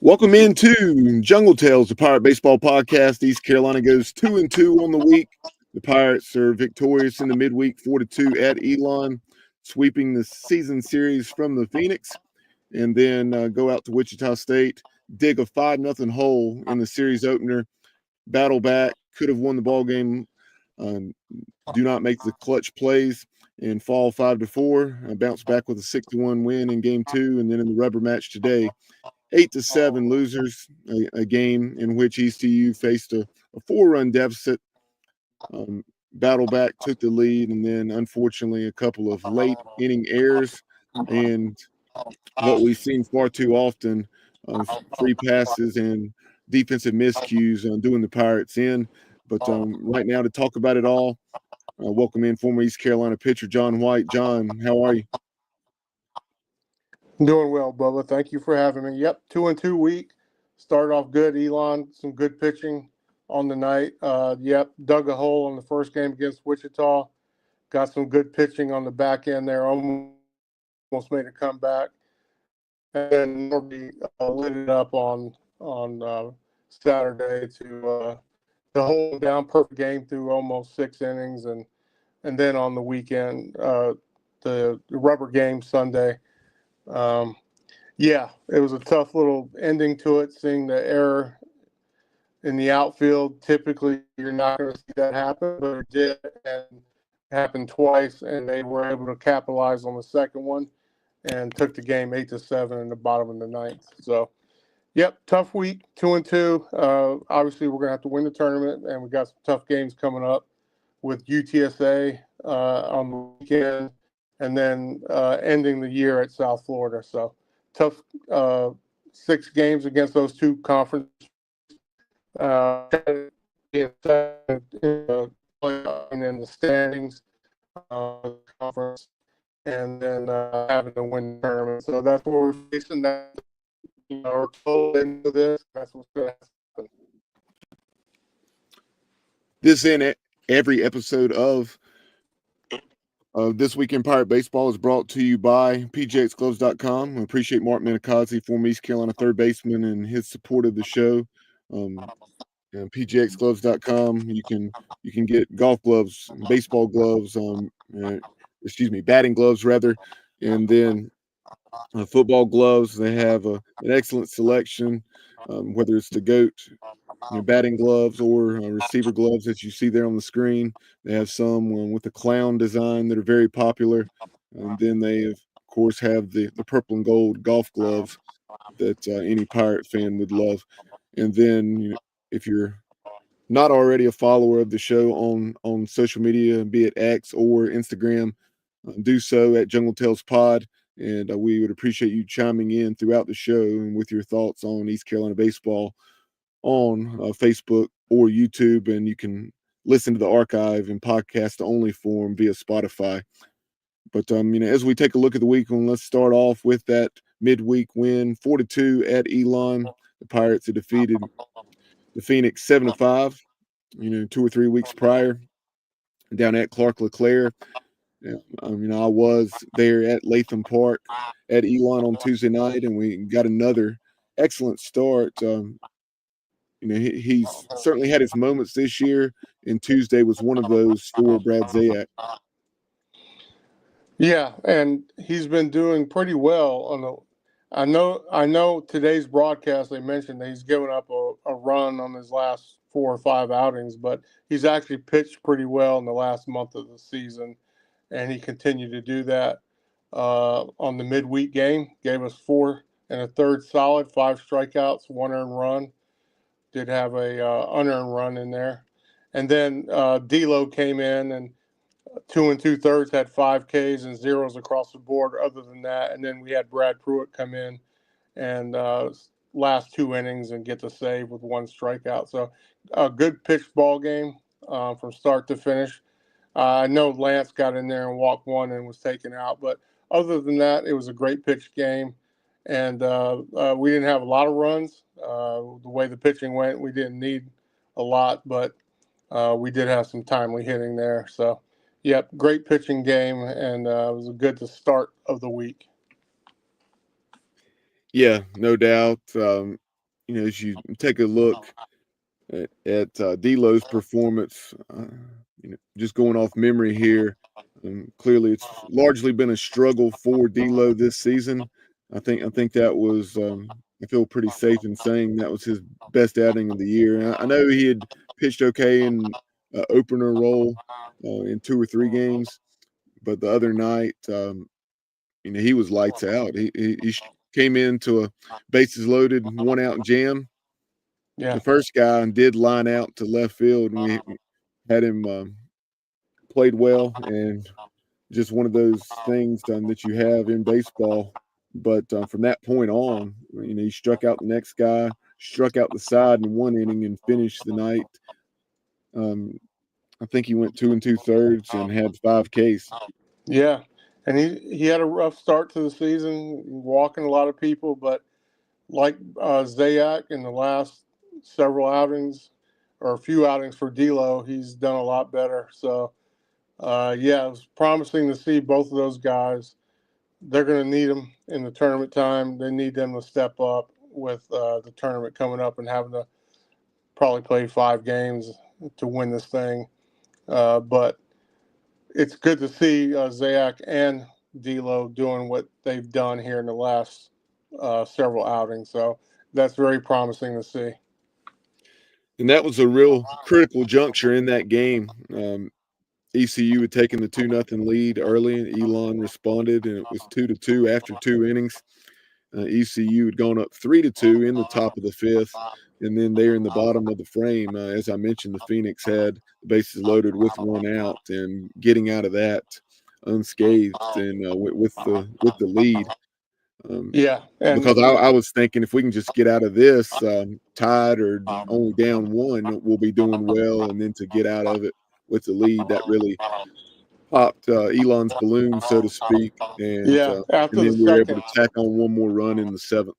Welcome into Jungle Tales, the Pirate Baseball Podcast. East Carolina goes 2-2 on the week. The Pirates are victorious in the midweek, 4-2 at Elon, sweeping the season series from the Phoenix, and then go out to Wichita State, dig a 5-0 hole in the series opener, battle back, could have won the ball game, um, do not make the clutch plays, and fall 5-4. Bounce back with a 6-1 win in Game 2, and then in the rubber match today, 8-7 losers, a game in which ECU faced a 4-run deficit, battle back, took the lead, and then unfortunately a couple of late inning errors and what we've seen far too often, free passes and defensive miscues doing the Pirates in. But right now to talk about it all, welcome in former East Carolina pitcher John White. John, how are you? Doing well, Bubba. Thank you for having me. Yep, 2-2 week. Started off good. Elon, some good pitching on the night. Dug a hole in the first game against Wichita. Got some good pitching on the back end there. Almost made a comeback. And then Norby lit it up on Saturday to hold down. Perfect game through almost 6 innings, and then on the weekend, the rubber game Sunday. It was a tough little ending to it, seeing the error in the outfield. Typically, you're not going to see that happen, but it did, and happened twice, and they were able to capitalize on the second one and took the game 8-7 in the bottom of the ninth. So, tough week, 2-2. Obviously, we're going to have to win the tournament, and we got some tough games coming up with UTSA on the weekend, and then ending the year at South Florida. So tough 6 games against those two conferences. And in the standings conference, and then having to win the tournament. So that's what we're facing. That we're told into this. That's what's going to happen. This in every episode of This Week in Pirate Baseball is brought to you by PGXGloves.com. I appreciate Mark Minikazzi, former East Carolina third baseman, and his support of the show. PGXGloves.com. You can get golf gloves, baseball gloves, batting gloves rather, and then football gloves. They have an excellent selection, whether it's the GOAT batting gloves or receiver gloves that you see there on the screen. They have some with the clown design that are very popular. And then they, of course, have the purple and gold golf gloves that any Pirate fan would love. And then, if you're not already a follower of the show on social media, be it X or Instagram, do so at Jungle Tales Pod. And we would appreciate you chiming in throughout the show and with your thoughts on East Carolina baseball on Facebook or YouTube. And you can listen to the archive in podcast only form via Spotify. But as we take a look at the week, let's start off with that midweek win, 4-2 at Elon. The Pirates had defeated the Phoenix 7-5. 2 or 3 weeks prior, down at Clark LeClaire. I was there at Latham Park at Elon on Tuesday night, and we got another excellent start. He's certainly had his moments this year, and Tuesday was one of those for Brad Zayak. Yeah, and he's been doing pretty well. I know today's broadcast they mentioned that he's given up a run on his last 4 or 5 outings, but he's actually pitched pretty well in the last month of the season, and he continued to do that on the midweek game. Gave us 4 1/3 solid, 5 strikeouts, 1 earned run. Did have a unearned run in there, and then D'Lo came in and 2 2/3 had 5 Ks and zeros across the board. Other than that, and then we had Brad Pruitt come in and last 2 innings and get the save with 1 strikeout. So a good pitched ball game from start to finish. I know Lance got in there and walked 1 and was taken out, but other than that, it was a great pitch game. And we didn't have a lot of runs. The way the pitching went, we didn't need a lot, but we did have some timely hitting there. So, great pitching game, and it was a good to start of the week. Yeah, no doubt. as you take a look at D'Lo's performance, just going off memory here, clearly it's largely been a struggle for D'Lo this season. I think that was I feel pretty safe in saying that was his best outing of the year. And I know he had pitched okay in opener role in 2 or 3 games, but the other night, he was lights out. He came into a bases loaded, 1 out jam. Yeah. The first guy did line out to left field, and we had him played well, and just one of those things that you have in baseball. But from that point on, he struck out the next guy, struck out the side in 1 inning, and finished the night. Um, I think he went 2 2/3 and had 5 Ks. Yeah. And he had a rough start to the season, walking a lot of people, but like Zayak in the last several outings or a few outings for D'Lo, he's done a lot better. So, yeah, it was promising to see both of those guys. They're going to need them in the tournament time. They need them to step up with the tournament coming up and having to probably play 5 games to win this thing. But it's good to see Zayak and D'Lo doing what they've done here in the last several outings. So that's very promising to see. And that was a real critical juncture in that game. ECU had taken the 2-0 lead early, and Elon responded, and it was 2-2 after 2 innings. ECU had gone up 3-2 in the top of the fifth, and then there in the bottom of the frame, as I mentioned, the Phoenix had the bases loaded with 1 out, and getting out of that unscathed and with the lead. Yeah, Because and I was thinking if we can just get out of this tied or only down 1, we'll be doing well, and then to get out of it with the lead, that really popped Elon's balloon, so to speak, yeah, and after the then we were able second, to tack on 1 more run in the 7th.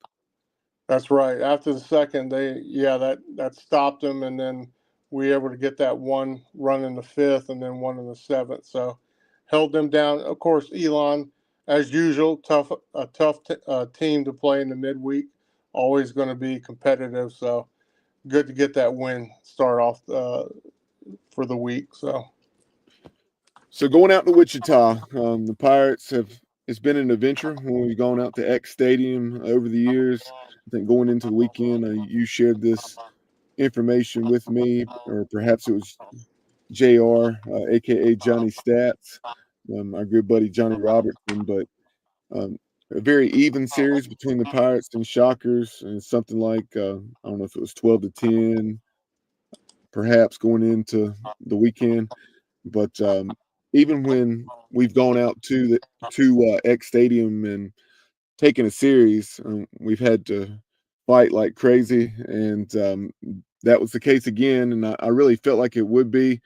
that's right. After the second, that stopped them, and then we were able to get that 1 run in the 5th, and then 1 in the 7th. So held them down. Of course, Elon, as usual, tough team to play in the midweek. Always going to be competitive. So good to get that win. Start off for the week. So going out to Wichita, the Pirates it's been an adventure when we've gone out to X Stadium over the years. I think going into the weekend, you shared this information with me, or perhaps it was JR, aka Johnny Stats, our good buddy Johnny Robertson. But a very even series between the Pirates and Shockers, and something like I don't know if it was 12-10, perhaps going into the weekend. But even when we've gone out to X Stadium and taken a series, we've had to fight like crazy, and that was the case again. And I really felt like it would be.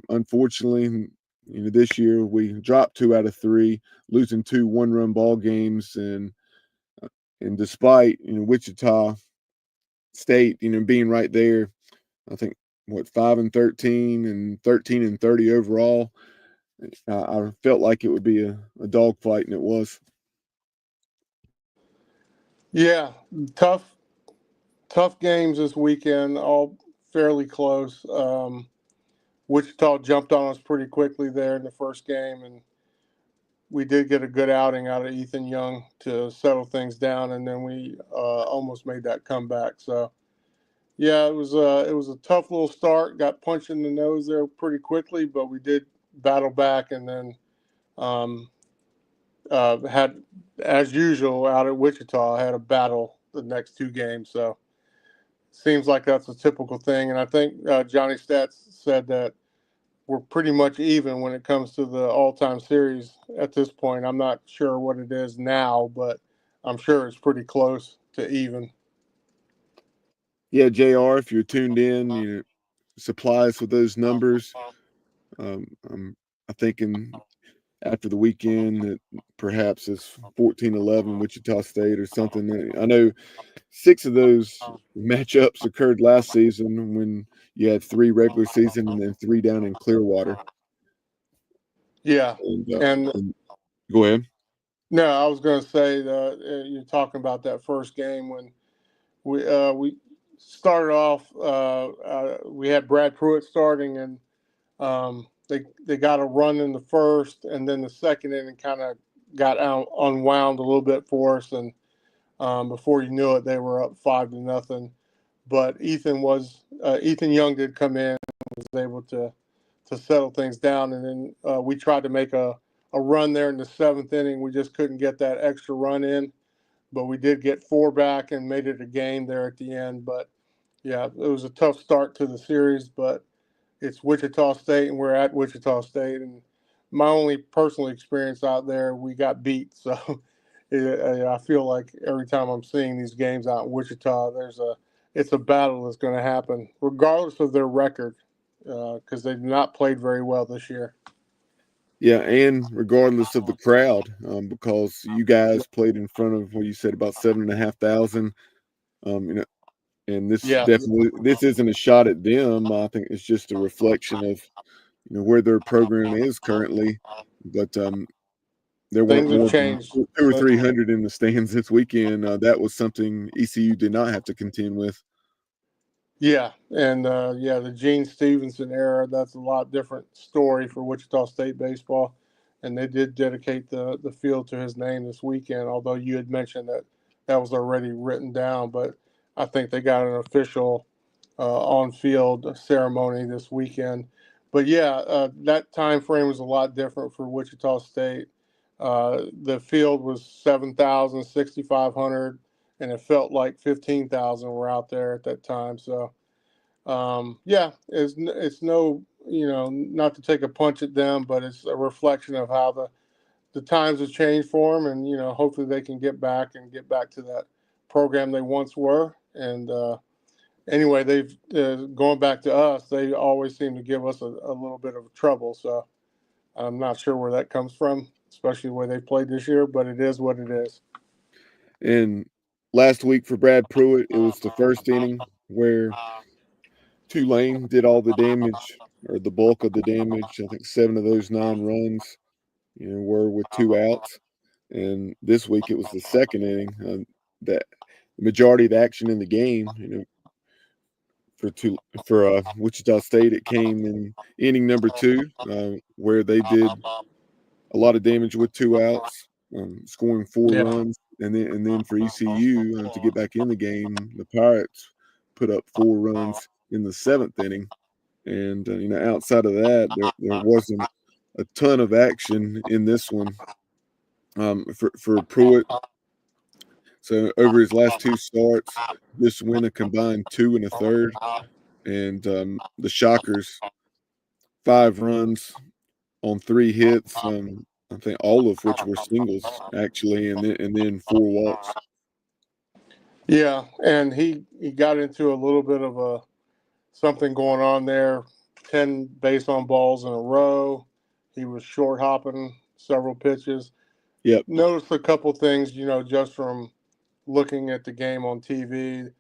Unfortunately, this year we dropped 2 out of 3, losing 2 1-run ball games, and despite Wichita State, being right there, I think what 5-13 and 13-30 overall. I felt like it would be a dogfight, and it was. Yeah, tough tough games this weekend. All fairly close. Wichita jumped on us pretty quickly there in the first game, and we did get a good outing out of Ethan Young to settle things down, and then we almost made that comeback. So, yeah, it was a tough little start. Got punched in the nose there pretty quickly, but we did battle back, and then um, had, as usual, out at Wichita, had a battle the next 2 games. So, seems like that's a typical thing, and I think Johnny Stats said that we're pretty much even when it comes to the all-time series at this point. I'm not sure what it is now, but I'm sure it's pretty close to even. Yeah, JR, if you're tuned in, supply us with those numbers. I'm thinking after the weekend that perhaps it's 14-11 Wichita State or something. I know 6 of those matchups occurred last season when you had 3 regular season and then 3 down in Clearwater. Yeah, And, and go ahead. no, I was going to say you're talking about that first game when we started off. We had Brad Pruitt starting, and they got a run in the first, and then the second inning kind of got unwound a little bit for us, and before you knew it, they were up 5-0. But Ethan Young did come in, was able to settle things down, and then we tried to make a run there in the seventh inning. We just couldn't get that extra run in, but we did get 4 back and made it a game there at the end. But yeah, it was a tough start to the series, but it's Wichita State, and we're at Wichita State. And my only personal experience out there, we got beat. So I feel like every time I'm seeing these games out in Wichita, it's a battle that's going to happen, regardless of their record, because they've not played very well this year. Yeah, and regardless of the crowd, because you guys played in front of what you said about 7,500. And Yeah, this isn't a shot at them. I think it's just a reflection of where their program is currently. But there weren't things have more than changed. 200 or 300 in the stands this weekend. That was something ECU did not have to contend with. Yeah, and the Gene Stevenson era, that's a lot different story for Wichita State baseball. And they did dedicate the field to his name this weekend, although you had mentioned that was already written down. But I think they got an official on-field ceremony this weekend. But yeah, that time frame was a lot different for Wichita State. The field was 7,000, 6,500, and it felt like 15,000 were out there at that time. So, yeah, it's no, not to take a punch at them, but it's a reflection of how the times have changed for them, and hopefully they can get back to that program they once were. And anyway, they've going back to us. They always seem to give us a little bit of trouble. So I'm not sure where that comes from, especially the way they played this year. But it is what it is. And last week for Brad Pruitt, it was the first inning where Tulane did all the damage or the bulk of the damage. I think 7 of those 9 runs, were with 2 outs. And this week it was the second inning that the majority of the action in the game, for Wichita State, it came in inning number 2, where they did a lot of damage with 2 outs, scoring 4 Yeah. runs, and then for ECU to get back in the game, the Pirates put up 4 runs in the 7th inning, and outside of that, there wasn't a ton of action in this one for Pruitt. So over his last 2 starts, just went a combined 2 1/3, and the Shockers 5 runs on 3 hits. I think all of which were singles actually, and then 4 walks. Yeah, and he got into a little bit of something going on there. 10 base on balls in a row. He was short hopping several pitches. Yep. Noticed a couple things, just from looking at the game on TV.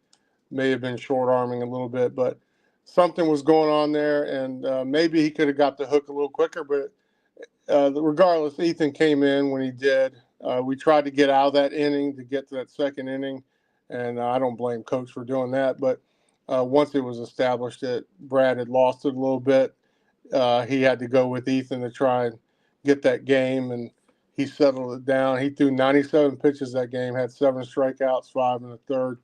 May have been short arming a little bit, but something was going on there, and maybe he could have got the hook a little quicker. But regardless, Ethan came in when he did. We tried to get out of that inning to get to that second inning, and I don't blame Coach for doing that. But once it was established that Brad had lost it a little bit, he had to go with Ethan to try and get that game, and he settled it down. He threw 97 pitches that game, had 7 strikeouts, 5 in the third,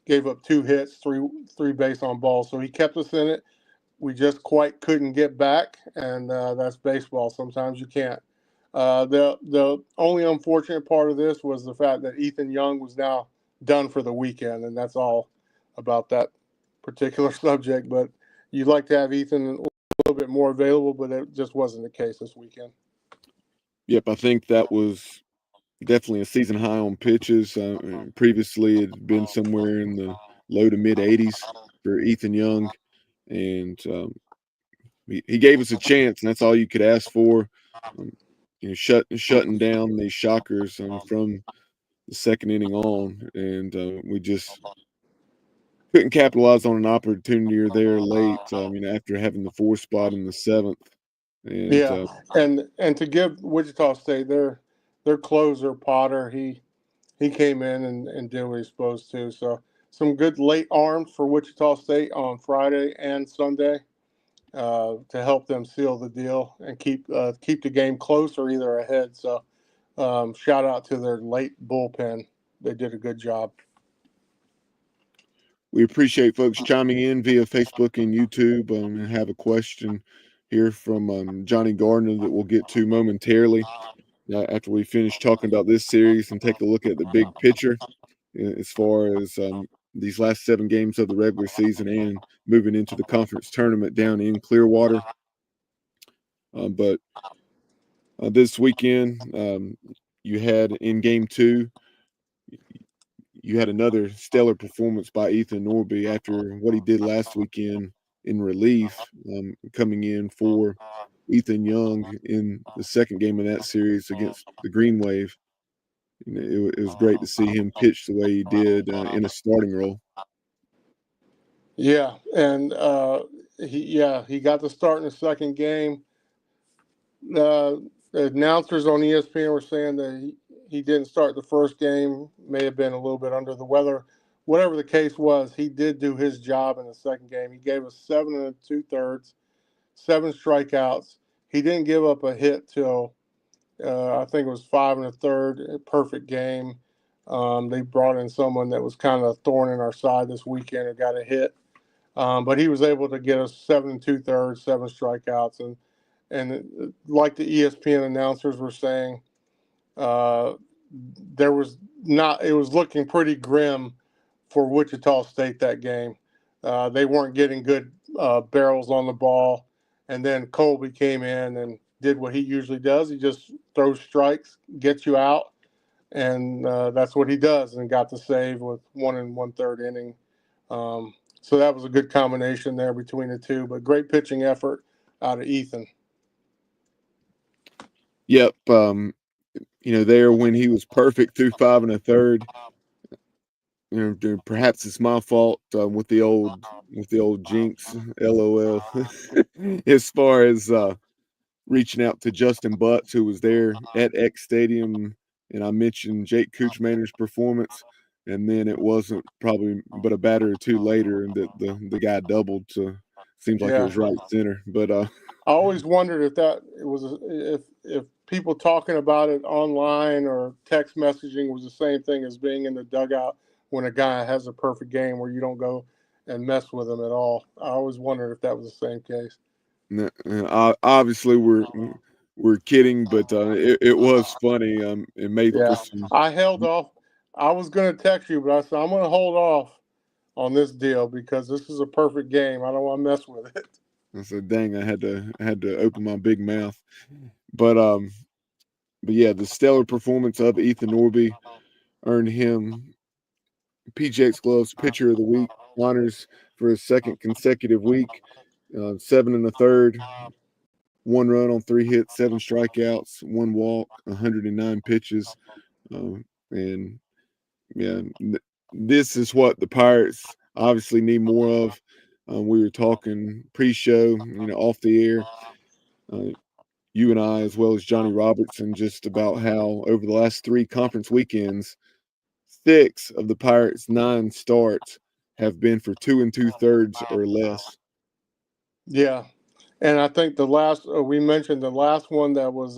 gave up 2 hits, three base on balls. So he kept us in it. We just quite couldn't get back, and that's baseball. Sometimes you can't. The only unfortunate part of this was the fact that Ethan Young was now done for the weekend, and that's all about that particular subject. But you'd like to have Ethan a little bit more available, but it just wasn't the case this weekend. Yep, I think that was definitely a season high on pitches. Previously, it had been somewhere in the low to mid 80s for Ethan Young, and he gave us a chance, and that's all you could ask for. Shutting down these Shockers from the second inning on, and we just couldn't capitalize on an opportunity there late. After having the 4 spot in the 7th, and Yeah, and to give Wichita State their closer Potter, he came in and did what he's supposed to. So some good late arms for Wichita State on Friday and Sunday to help them seal the deal and keep the game close or either ahead. So shout out to their late bullpen. They did a good job. We appreciate folks chiming in via Facebook and YouTube and have a question here from Johnny Gardner that we'll get to momentarily after we finish talking about this series and take a look at the big picture as far as these last 7 games of the regular season and moving into the conference tournament down in Clearwater. But this weekend, you had in game 2, you had another stellar performance by Ethan Norby after what he did last weekend in relief, coming in for Ethan Young in the second game of that series against the Green Wave. It was great to see him pitch the way he did in a starting role. Yeah, and he got the start in the second game. The announcers on ESPN were saying that he didn't start the first game, may have been a little bit under the weather. Whatever the case was, he did do his job in the second game. He gave us 7 2/3, 7 strikeouts. He didn't give up a hit till I think it was 5 1/3. A perfect game. They brought in someone that was kind of a thorn in our side this weekend and got a hit. But he was able to get us 7 2/3, 7 strikeouts, and like the ESPN announcers were saying, there was not. It was looking pretty grim for Wichita State that game. They weren't getting good barrels on the ball, and then Colby came in and did what he usually does. He just throws strikes, gets you out, and that's what he does. And got the save with 1 1/3 inning. So that was a good combination there between the two. But great pitching effort out of Ethan. Yep. There when he was perfect through 5 1/3. Perhaps it's my fault with the old jinx, LOL. As far as reaching out to Justin Butts, who was there at X Stadium, and I mentioned Jake Kuchmaner's performance, and then it wasn't probably but a batter or two later, and the guy doubled. So seems like it was right center. But I always wondered if that was if people talking about it online or text messaging was the same thing as being in the dugout when a guy has a perfect game where you don't go and mess with him at all. I always wondered if that was the same case. Obviously, we're kidding, but it was funny. It made for some. I held off. I was going to text you, but I said I'm going to hold off on this deal because this is a perfect game. I don't want to mess with it. I said, "Dang, I had to open my big mouth." But yeah, the stellar performance of Ethan Norby earned him PJX Gloves Pitcher of the Week honors for his second consecutive week. 7 1/3, 1 run on 3 hits, 7 strikeouts, 1 walk, 109 pitches, and yeah, this is what the Pirates obviously need more of. We were talking pre-show, off the air. You and I, as well as Johnny Robertson, just about how over the last 3 conference weekends, 6 of the Pirates' 9 starts have been for 2 2/3 or less. Yeah, and I think the last we mentioned the last one that was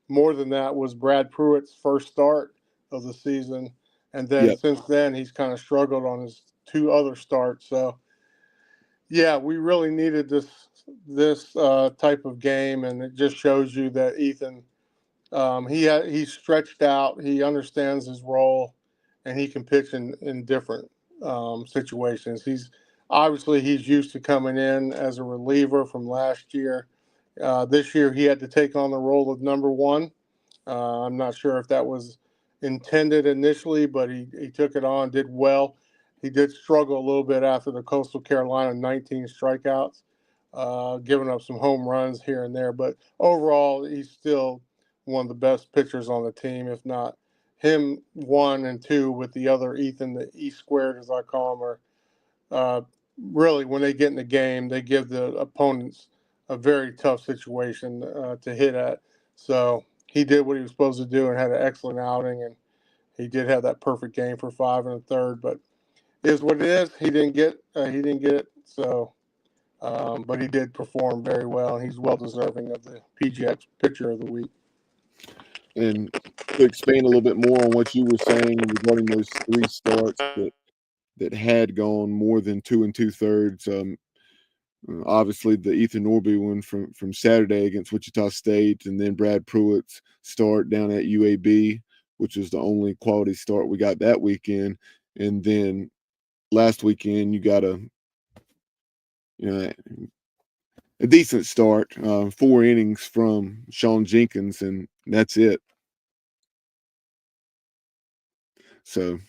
more than that was Brad Pruitt's first start of the season, and then since then he's kind of struggled on his 2 other starts. So yeah, we really needed this type of game, and it just shows you that Ethan he's stretched out, he understands his role, and he can pitch in different situations. He's used to coming in as a reliever from last year. This year he had to take on the role of number 1. I'm not sure if that was intended initially, but he took it on, did well. He did struggle a little bit after the Coastal Carolina 19 strikeouts, giving up some home runs here and there. But overall, he's still one of the best pitchers on the team, if not him 1 and 2 with the other Ethan, the E squared, as I call him, are really, when they get in the game, they give the opponents a very tough situation to hit at. So he did what he was supposed to do and had an excellent outing, and he did have that perfect game for 5 1/3. But is what it is. He didn't get it. So, but he did perform very well, and he's well deserving of the PGX Pitcher of the Week. And to expand a little bit more on what you were saying regarding those three starts that had gone more than 2 2/3. Obviously, the Ethan Norby one from Saturday against Wichita State, and then Brad Pruitt's start down at UAB, which was the only quality start we got that weekend. And then last weekend, you got a decent start, 4 innings from Sean Jenkins, and that's it. So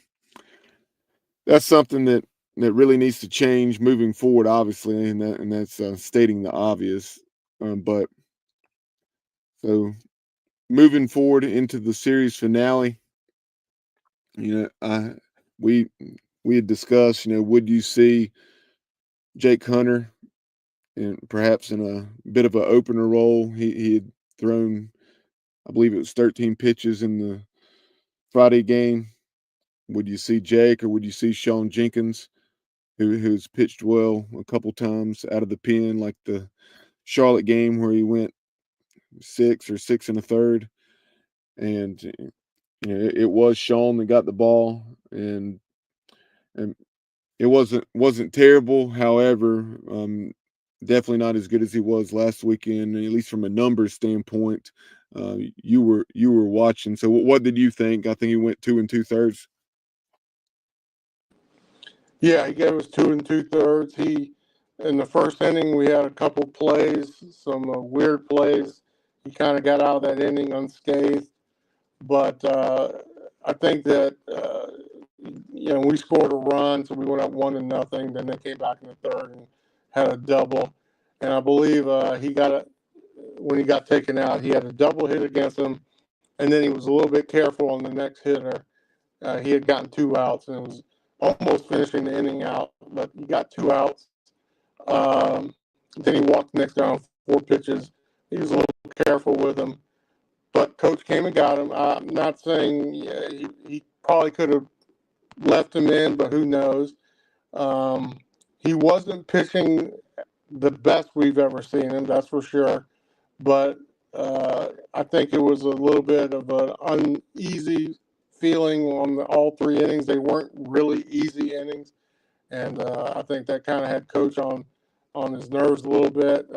that's something that really needs to change moving forward, obviously, and that's stating the obvious. But so moving forward into the series finale, we had discussed, would you see Jake Hunter and perhaps in a bit of an opener role? He had thrown, I believe it was 13 pitches in the Friday game. Would you see Jake or would you see Sean Jenkins, who's pitched well a couple times out of the pen, like the Charlotte game where he went 6 or 6 1/3, and it was Sean that got the ball, and it wasn't terrible. However, definitely not as good as he was last weekend, at least from a numbers standpoint. You were watching. So what did you think? I think he went 2 2/3. Yeah, he gave us 2 2/3. In the first inning, we had a couple plays, some weird plays. He kind of got out of that inning unscathed, but I think that we scored a run, so we went up 1-0. Then they came back in the third and had a double, and I believe when he got taken out, he had a double hit against him, and then he was a little bit careful on the next hitter. He had gotten 2 outs and was almost finishing the inning out, but he got 2 outs. Then he walked the next down 4 pitches. He was a little careful with him, but coach came and got him. I'm not saying he probably could have left him in, but who knows? He wasn't pitching the best we've ever seen him, that's for sure. But I think it was a little bit of an uneasy feeling on all 3 innings. They weren't really easy innings, and I think that kind of had coach on his nerves a little bit.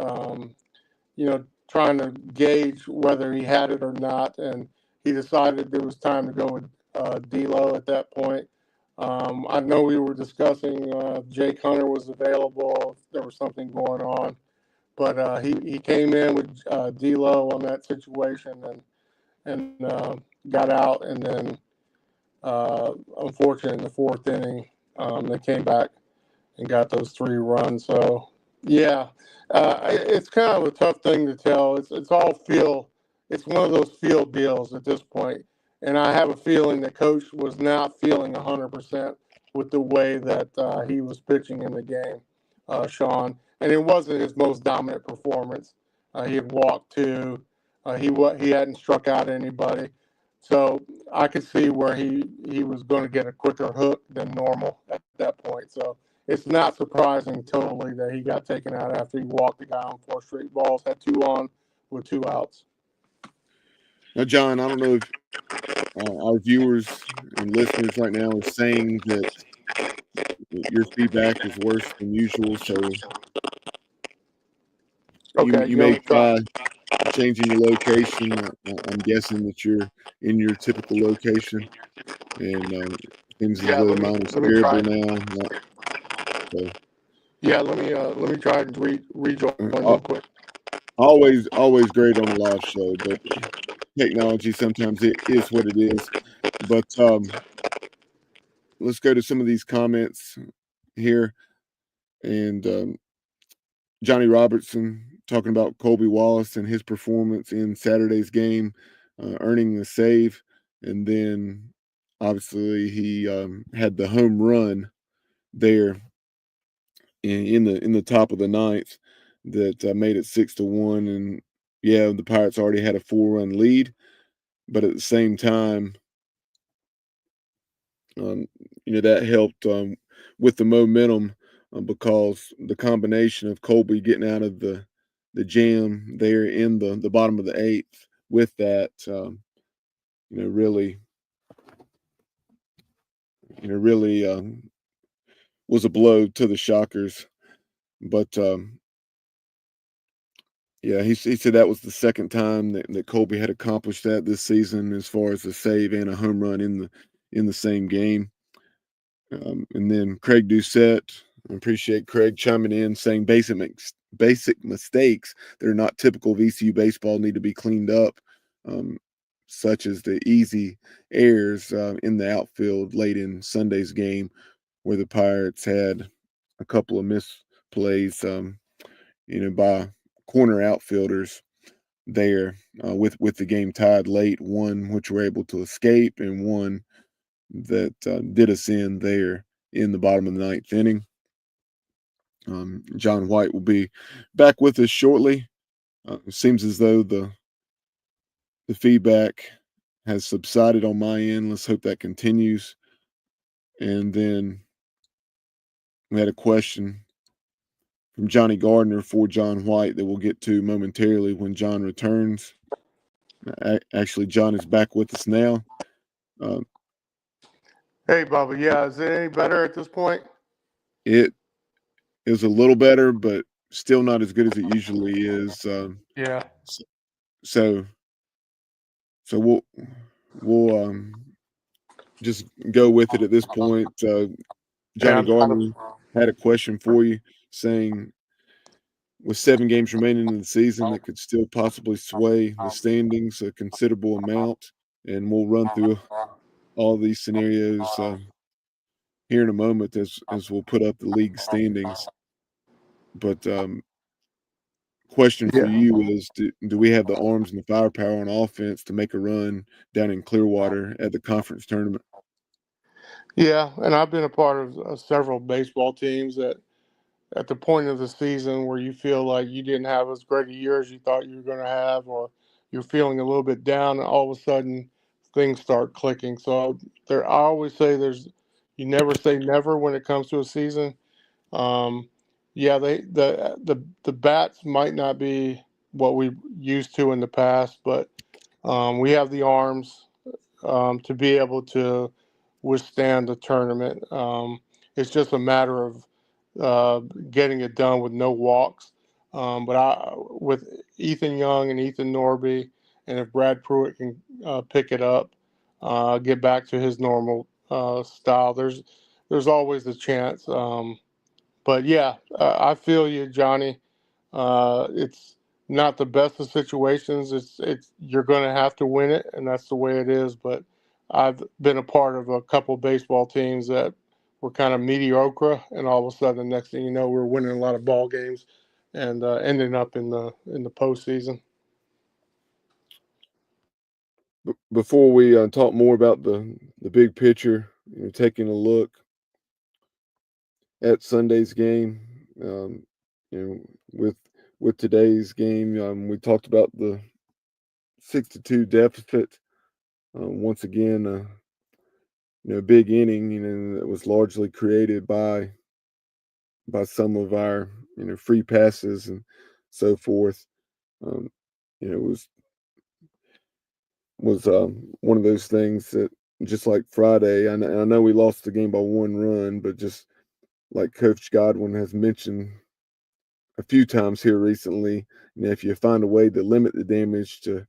Trying to gauge whether he had it or not, and he decided it was time to go with D'Lo at that point. I know we were discussing Jake Hunter was available if there was something going on, but he came in with D'Lo on that situation and got out, and then unfortunately in the 4th inning they came back and got those 3 runs. So yeah, it's kind of a tough thing to tell. It's all feel. It's one of those field deals at this point, and I have a feeling that coach was not feeling 100% with the way that he was pitching in the game, Sean. And it wasn't his most dominant performance. He had walked 2. He hadn't struck out anybody. So I could see where he was going to get a quicker hook than normal at that point. So it's not surprising totally that he got taken out after he walked the guy on 4 straight balls, had 2 on with 2 outs. Now, John, I don't know if our viewers and listeners right now are saying that your feedback is worse than usual, so Okay, you you want may me to try? try changing your location. I'm guessing that you're in your typical location, and seems as Yeah, though mine is let me try. terrible now. So, Yeah, let me try and rejoin uh, real quick. always great on a live show, but technology sometimes it is what it is. But let's go to some of these comments here, and Johnny Robertson talking about Colby Wallace and his performance in Saturday's game, earning the save, and then obviously he had the home run there in the top of the ninth that made it 6-1, and yeah, the Pirates already had a 4-run lead, but at the same time, that helped with the momentum, because the combination of Colby getting out of the jam there in the bottom of the eighth with that, really, really was a blow to the Shockers. But yeah, he said that was the second time that Colby had accomplished that this season, as far as a save and a home run in the same game. And then Craig Doucette, I appreciate Craig chiming in, saying basic mistakes that are not typical VCU baseball need to be cleaned up, um, such as the easy errors in the outfield late in Sunday's game, where the Pirates had a couple of misplays, by corner outfielders there, with the game tied late. One which were able to escape, and one that did us in there in the bottom of the ninth inning. John White will be back with us shortly. It seems as though the feedback has subsided on my end. Let's hope that continues. And then we had a question from Johnny Gardner for John White that we'll get to momentarily when John returns. Actually, John is back with us now. Hey, Bubba. Yeah, is it any better at this point? It is a little better, but still not as good as it usually is. Yeah. So so we'll just go with it at this point. Yeah, Johnny Gardner had a question for you, saying, with 7 games remaining in the season, that could still possibly sway the standings a considerable amount, and we'll run through all these scenarios here in a moment as we'll put up the league standings. But question for yeah. you is, do we have the arms and the firepower on offense to make a run down in Clearwater at the conference tournament? Yeah, and I've been a part of several baseball teams that at the point of the season where you feel like you didn't have as great a year as you thought you were going to have, or you're feeling a little bit down, and all of a sudden things start clicking. So I always say you never say never when it comes to a season. Um, yeah, the bats might not be what we used to in the past, but we have the arms to be able to withstand the tournament. It's just a matter of getting it done with no walks. But with Ethan Young and Ethan Norby, and if Brad Pruitt can pick it up, get back to his normal style, there's always a chance. But yeah, I feel you, Johnny. It's not the best of situations. It's you're going to have to win it, and that's the way it is. But I've been a part of a couple baseball teams that were kind of mediocre, and all of a sudden, the next thing you know, we're winning a lot of ball games and ending up in the postseason. Before we talk more about the big picture, taking a look at Sunday's game, um, you know, with today's game, we talked about the 6-2 deficit. Once again, big inning, that was largely created by some of our free passes and so forth. Um, it was one of those things that, just like Friday, I know we lost the game by 1 run, but just like Coach Godwin has mentioned a few times here recently, if you find a way to limit the damage to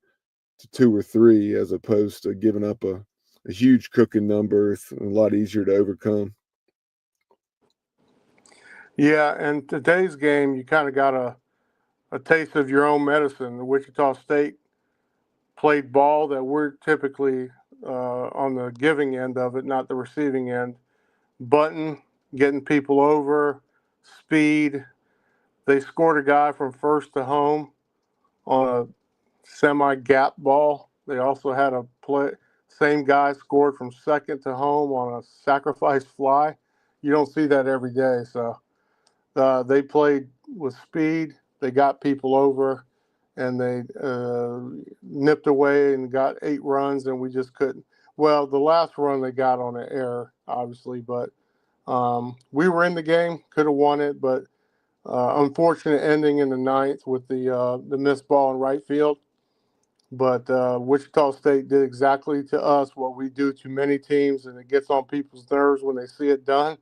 2 or 3, as opposed to giving up a huge cooking number, it's a lot easier to overcome. Yeah, and today's game, you kind of got a taste of your own medicine. The Wichita State played ball that we're typically on the giving end of it, not the receiving end. Button, getting people over, speed. They scored a guy from first to home on a semi gap ball. They also had a play, same guy scored from second to home on a sacrifice fly. You don't see that every day. So they played with speed. They got people over, and they nipped away and got 8 runs, and we just couldn't. Well, the last run they got on an error, obviously, but We were in the game, could have won it, but unfortunate ending in the ninth with the missed ball in right field. But Wichita State did exactly to us what we do to many teams, and it gets on people's nerves when they see it done.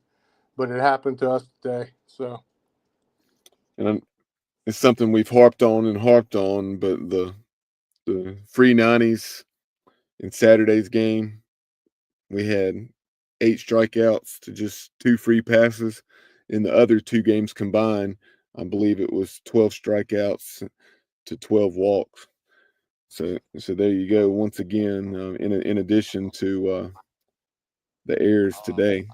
But it happened to us today. So And it's something we've harped on, but the free 90s in Saturday's game, we had 8 strikeouts to just 2 free passes. In the other 2 games combined, I believe it was 12 strikeouts to 12 walks. So there you go. Once again, in addition to the errors today,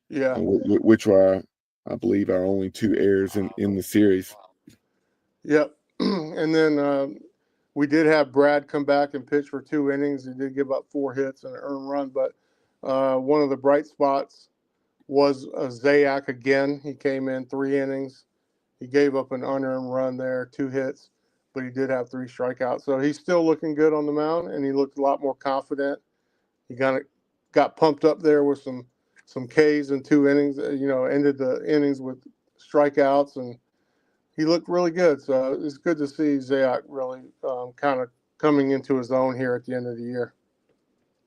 yeah, which were, I believe, our only 2 errors in the series. yep. And then we did have Brad come back and pitch for 2 innings. He did give up 4 hits and an earned run, but one of the bright spots was Zayak again. He came in 3 innings. He gave up an unearned run there, 2 hits, but he did have 3 strikeouts. So he's still looking good on the mound, and he looked a lot more confident. He got pumped up there with some Ks in 2 innings. Ended the innings with strikeouts, and he looked really good. So it's good to see Zayak really kind of coming into his own here at the end of the year.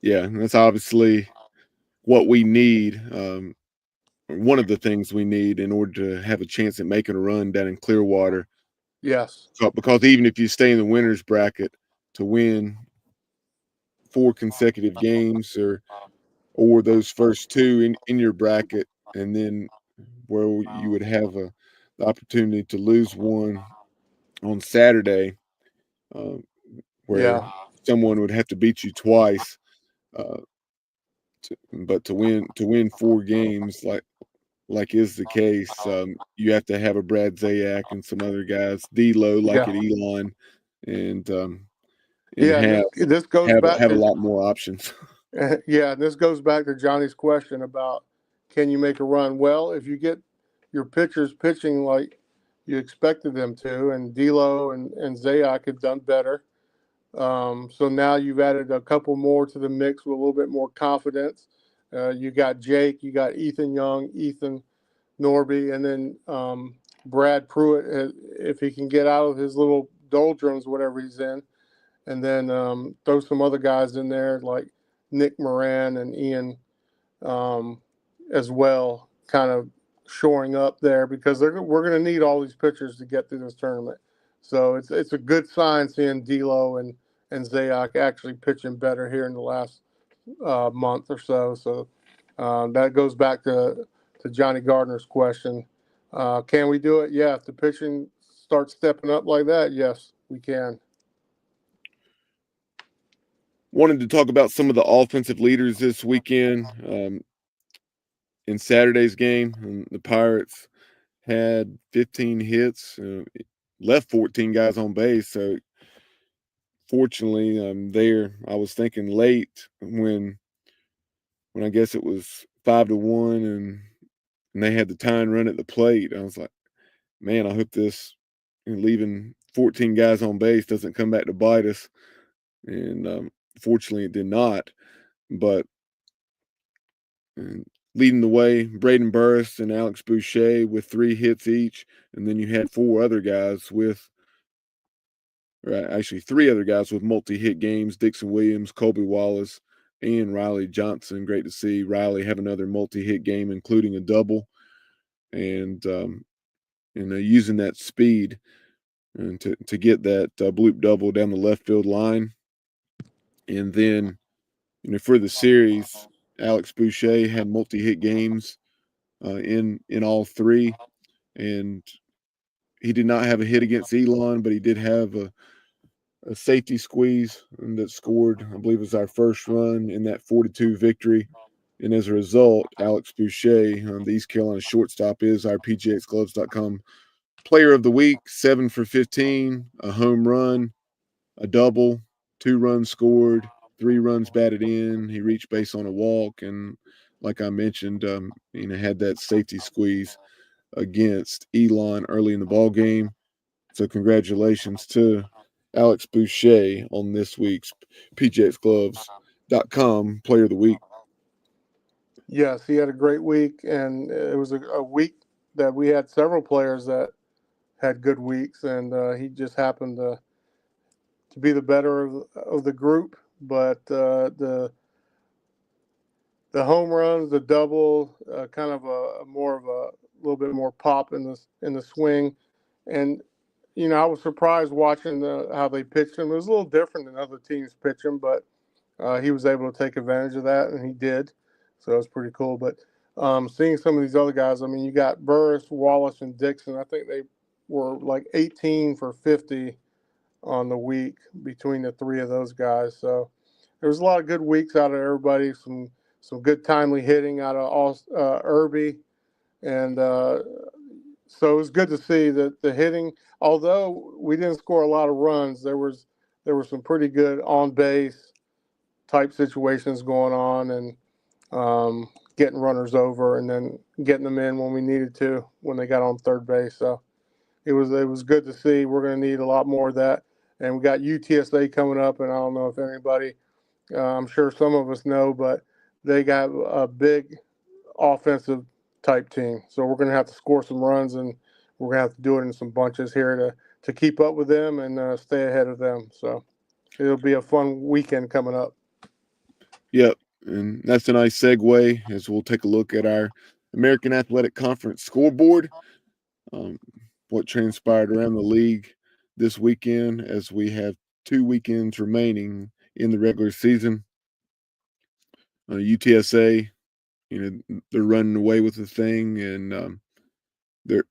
Yeah, that's obviously what we need. One of the things we need in order to have a chance at making a run down in Clearwater. Yes. Because even if you stay in the winners bracket, to win 4 consecutive games or those first 2 in your bracket, and then where you would have the opportunity to lose one on Saturday, uh, where Yeah. someone would have to beat you twice. Uh, but to win 4 games like is the case, you have to have a Brad Zayak and some other guys, D-Lo like Yeah. at Elon, and Yeah. And this goes back have a to lot more options. yeah, and this goes back to Johnny's question about can you make a run? Well, if you get your pitchers pitching like you expected them to, and D'Lo and Zayak have done better. So now you've added a couple more to the mix with a little bit more confidence. You got Jake, you got Ethan Young, Ethan Norby, and then Brad Pruitt, if he can get out of his little doldrums, whatever he's in, and then throw some other guys in there like Nick Moran and Ian as well, kind of shoring up there because we're going to need all these pitchers to get through this tournament. So it's a good sign seeing D'Lo and Zayak actually pitching better here in the last month or so. So that goes back to Johnny Gardner's question. Can we do it? Yeah, if the pitching starts stepping up like that, yes, we can. Wanted to talk about some of the offensive leaders this weekend. In Saturday's game, the Pirates had 15 hits, left 14 guys on base. So fortunately, there I was thinking late when I guess it was 5-1, and they had the tying run at the plate. I was like, man, I hope this leaving 14 guys on base doesn't come back to bite us. And fortunately, it did not. But leading the way, Braden Burris and Alex Boucher with 3 hits each, and then you had 4 other guys actually 3 other guys with multi-hit games: Dixon Williams, Colby Wallace, and Riley Johnson. Great to see Riley have another multi-hit game, including a double, and using that speed and to get that bloop double down the left field line. And then, for the series, Alex Boucher had multi-hit games in all 3, and he did not have a hit against Elon, but he did have a safety squeeze that scored, I believe it was our first run in that 4-2 victory. And as a result, Alex Boucher, the East Carolina shortstop, is our PGXGloves.com player of the week. 7 for 15, a home run, a double, 2 runs scored, 3 runs batted in. He reached base on a walk, and like I mentioned, had that safety squeeze against Elon early in the ball game. So congratulations to Alex Boucher on this week's PGXGloves.com player of the week. Yes, he had a great week, and it was a week that we had several players that had good weeks, and he just happened to be the better of the group. But the home runs, the double, kind of a more of a little bit more pop in the swing, and I was surprised watching how they pitched him. It was a little different than other teams pitch him, but he was able to take advantage of that, and he did. So it was pretty cool. But seeing some of these other guys, I mean, you got Burris, Wallace, and Dixon. I think they were like 18 for 50 on the week between the three of those guys. So there was a lot of good weeks out of everybody. Some good timely hitting out of all Irby, and so it was good to see that the hitting. Although we didn't score a lot of runs, there were some pretty good on base type situations going on, and getting runners over, and then getting them in when we needed to when they got on third base. So it was good to see. We're going to need a lot more of that, and we got UTSA coming up, and I don't know if anybody. I'm sure some of us know, but they got a big offensive type team. So we're going to have to score some runs, and we're going to have to do it in some bunches here to keep up with them and stay ahead of them. So it'll be a fun weekend coming up. Yep. And that's a nice segue as we'll take a look at our American Athletic Conference scoreboard, um, what transpired around the league this weekend as we have 2 weekends remaining in the regular season. UTSA, they're running away with the thing, and they're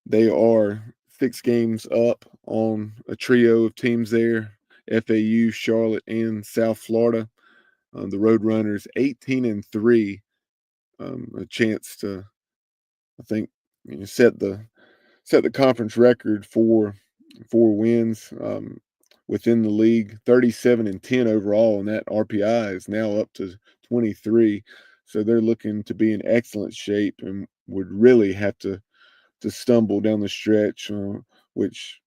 they are 6 games up on a trio of teams there: FAU, Charlotte, and South Florida. The Roadrunners 18-3, a chance to, I think, set the conference record for 4 wins within the league. 37-10 overall, and that RPI is now up to 23. So they're looking to be in excellent shape and would really have to stumble down the stretch, which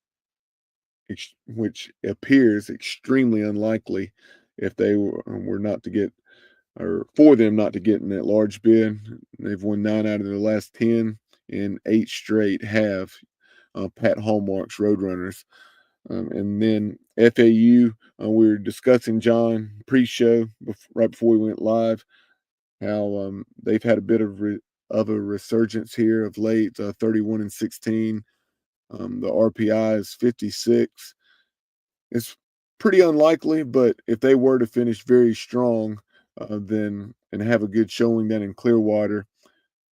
which appears extremely unlikely if they were not to get, or for them not to get in that large bid. They've won 9 out of their last 10, and 8 straight have Pat Hallmark's Roadrunners. And then FAU, we were discussing, John, pre-show right before we went live, how they've had a bit of a resurgence here of late, 31-16. The RPI is 56. It's pretty unlikely, but if they were to finish very strong, then and have a good showing down in Clearwater,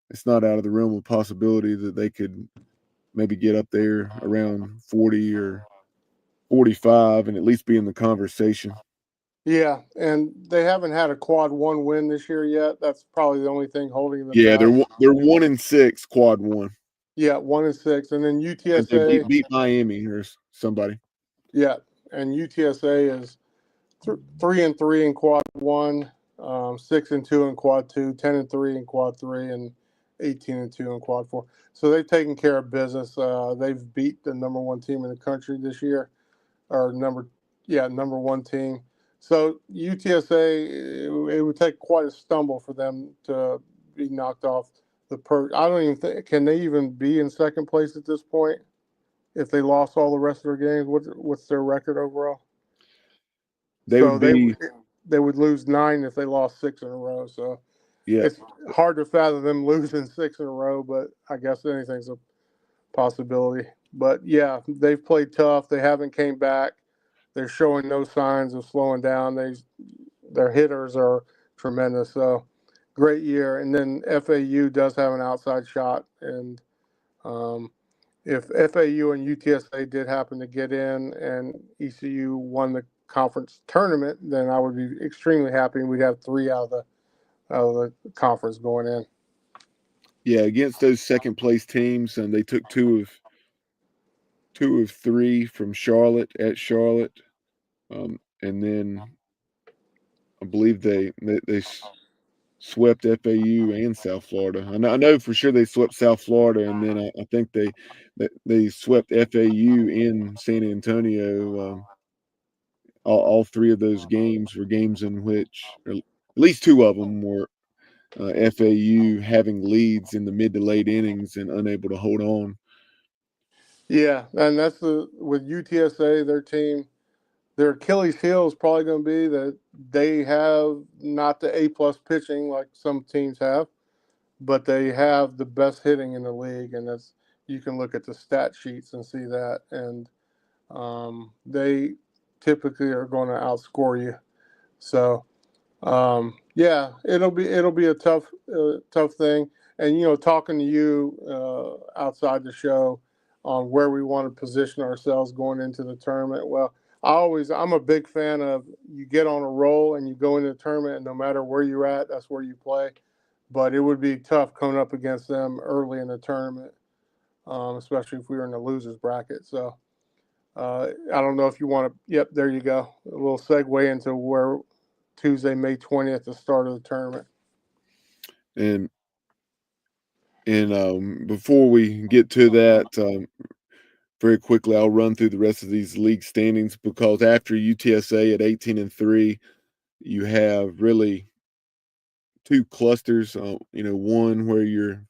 it's not out of the realm of possibility that they could maybe get up there around 40 or 45 and at least be in the conversation. Yeah, and they haven't had a quad one win this year yet. That's probably the only thing holding them Yeah, back. they're 1-6 quad one. Yeah, 1-6, and then And they UTSA. beat Miami or somebody. Yeah, and UTSA is 3-3 in quad one, 6-2 in quad two, 10-3 in quad three, and 18-2 in quad four. So they've taken care of business. They've beat the number one team in the country this year, or number one team. So UTSA, it would take quite a stumble for them to be knocked off the perch. I don't even think, can they even be in second place at this point if they lost all the rest of their games? What's their record overall? They So would be, they would lose 9 if they lost 6 in a row. So yeah, it's hard to fathom them losing 6 in a row, but I guess anything's a possibility. But yeah, they've played tough. They haven't came back. They're showing no signs of slowing down. Their hitters are tremendous. So great year. And then FAU does have an outside shot. And if FAU and UTSA did happen to get in and ECU won the conference tournament, then I would be extremely happy. We'd have 3 out of the conference going in. yeah, against those second place teams, and they took two of 3 from Charlotte at Charlotte. And then I believe they swept FAU and South Florida. I know for sure they swept South Florida, and then I think they swept FAU in San Antonio. All 3 of those games were games in which, or at least 2 of them were FAU having leads in the mid to late innings and unable to hold on. Yeah, and that's with UTSA, their team. Their Achilles heel is probably going to be that they have not the A+ pitching like some teams have, but they have the best hitting in the league, and that's you can look at the stat sheets and see that, and they typically are going to outscore you. So yeah, it'll be a tough thing. And talking to you outside the show on where we want to position ourselves going into the tournament. Well, I'm a big fan of you get on a roll and you go into the tournament, and no matter where you're at, that's where you play. But it would be tough coming up against them early in the tournament, especially if we were in the losers bracket. So I don't know if you want to. Yep, there you go. A little segue into where Tuesday, May 20th, the start of the tournament. And before we get to that, very quickly, I'll run through the rest of these league standings because after UTSA at 18-3, you have really two clusters. One where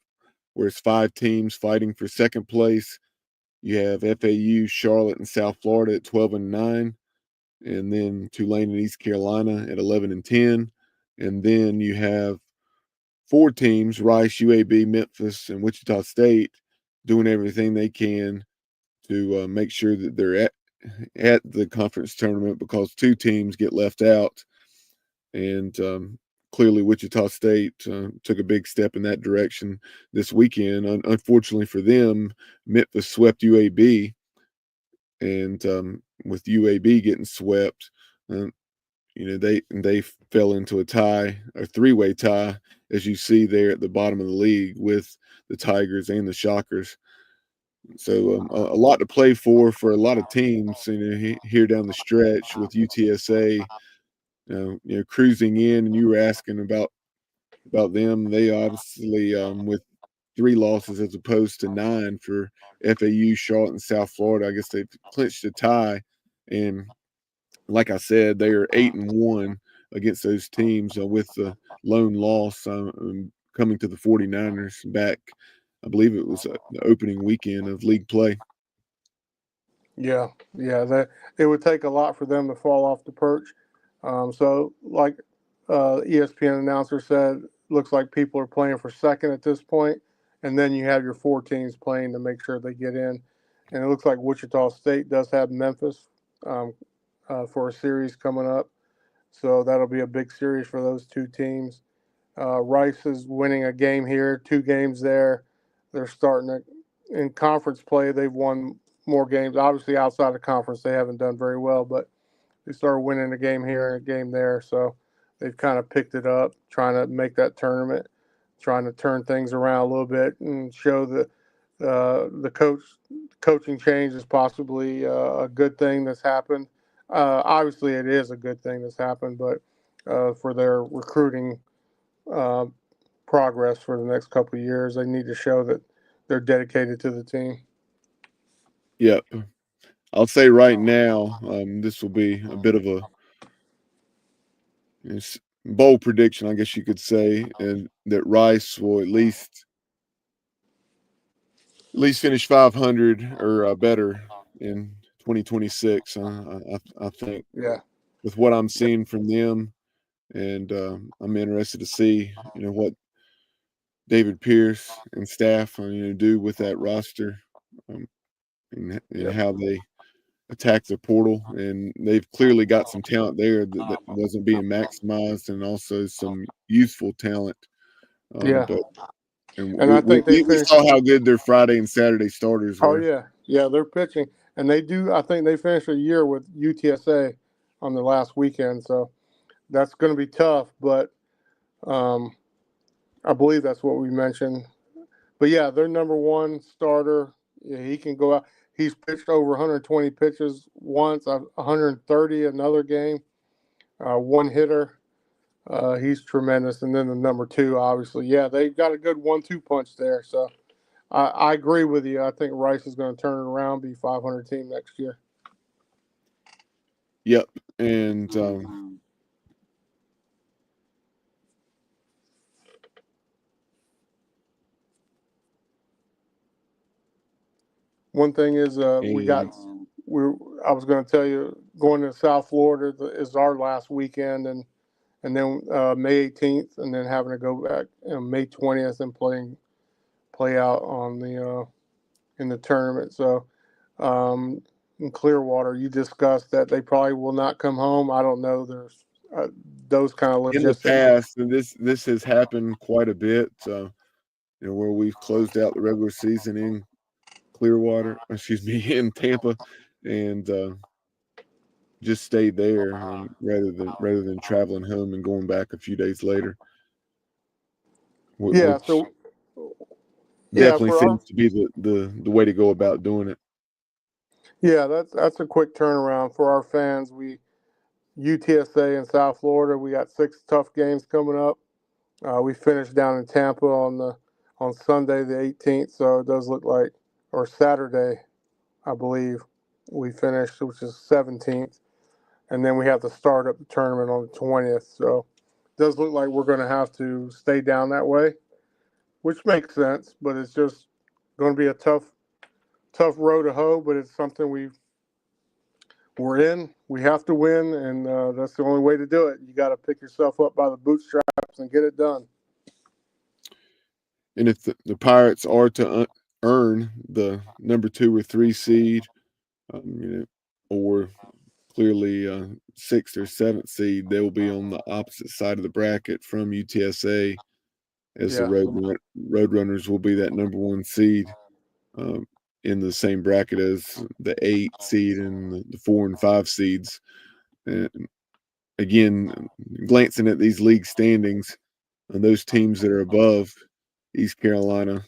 it's 5 teams fighting for second place. You have FAU, Charlotte, and South Florida at 12-9, and then Tulane and East Carolina at 11-10, and then you have 4 teams: Rice, UAB, Memphis, and Wichita State, doing everything they can to make sure that they're at the conference tournament because 2 teams get left out, and clearly Wichita State took a big step in that direction this weekend. Unfortunately for them, Memphis swept UAB, and with UAB getting swept, they fell into a 3-way tie, as you see there at the bottom of the league with the Tigers and the Shockers. So a lot to play for a lot of teams, here down the stretch with UTSA, cruising in. And you were asking about them. They obviously, with 3 losses as opposed to 9 for FAU, Charlotte, and South Florida, I guess they've clinched a tie. And like I said, they are 8-1 against those teams, with the lone loss coming to the 49ers back. I believe it was the opening weekend of league play. Yeah, that it would take a lot for them to fall off the perch. So, like ESPN announcer said, looks like people are playing for second at this point, and then you have your 4 teams playing to make sure they get in. And it looks like Wichita State does have Memphis for a series coming up, so that'll be a big series for those 2 teams. Rice is winning a game here, 2 games there. They're starting in conference play. They've won more games. Obviously, outside of conference, they haven't done very well, but they started winning a game here and a game there. So they've kind of picked it up, trying to make that tournament, trying to turn things around a little bit and show that the coaching change is possibly a good thing that's happened. Obviously, it is a good thing that's happened, but for their recruiting uh, progress for the next couple of years, they need to show that they're dedicated to the team. Yep. I'll say right now, this will be a bit of a bold prediction, I guess you could say, and that Rice will at least finish 500 or better in 2026. I think Yeah, with what I'm seeing from them, and I'm interested to see what David Pierce and staff do with that roster, um, and yep, how they attack the portal. And they've clearly got some talent there that wasn't being maximized, and also some youthful talent. yeah. But and And I think they we finished. saw how good their Friday and Saturday starters Oh were. yeah, they're pitching, and they do. I think they finished a year with UTSA on the last weekend, so that's going to be tough. But um, I believe that's what we mentioned. But yeah, their number 1 starter, yeah, he can go out. He's pitched over 120 pitches once, 130 another game. 1 hitter. He's tremendous. And then the number 2, obviously, yeah, they've got a good 1-2 punch there. So I agree with you. I think Rice is going to turn it around, be 500 team next year. Yep, and One thing is And we I was going to tell you, going to South Florida is our last weekend, and then May 18th, and then having to go back May 20th and play out on the in the tournament. So um, in Clearwater, you discussed that they probably will not come home. I don't know. There's those kind of in the logistics. past, and this has happened quite a bit, where we've closed out the regular season in Clearwater, excuse me, in Tampa, and just stayed there rather than traveling home and going back a few days later, Yeah. which So yeah, definitely for our seems to be the way to go about doing it. yeah, that's a quick turnaround for our fans. We UTSA in South Florida. We got 6 tough games coming up. We finished down in Tampa on Sunday the 18th, so it does look like, or Saturday, I believe, we finished, which is 17th, and then we have to start up the tournament on the 20th. So it does look like we're going to have to stay down that way, which makes sense. But it's just going to be a tough road to hoe. But it's something we're in. We have to win, and that's the only way to do it. You got to pick yourself up by the bootstraps and get it done. And if the Pirates are to earn the number 2 or 3 seed, um, or clearly 6th or 7th seed, they will be on the opposite side of the bracket from UTSA, as the Yeah. Roadrunners will be that number 1 seed, um, in the same bracket as the 8 seed and the 4 and 5 seeds. And again, glancing at these league standings, and those teams that are above East Carolina,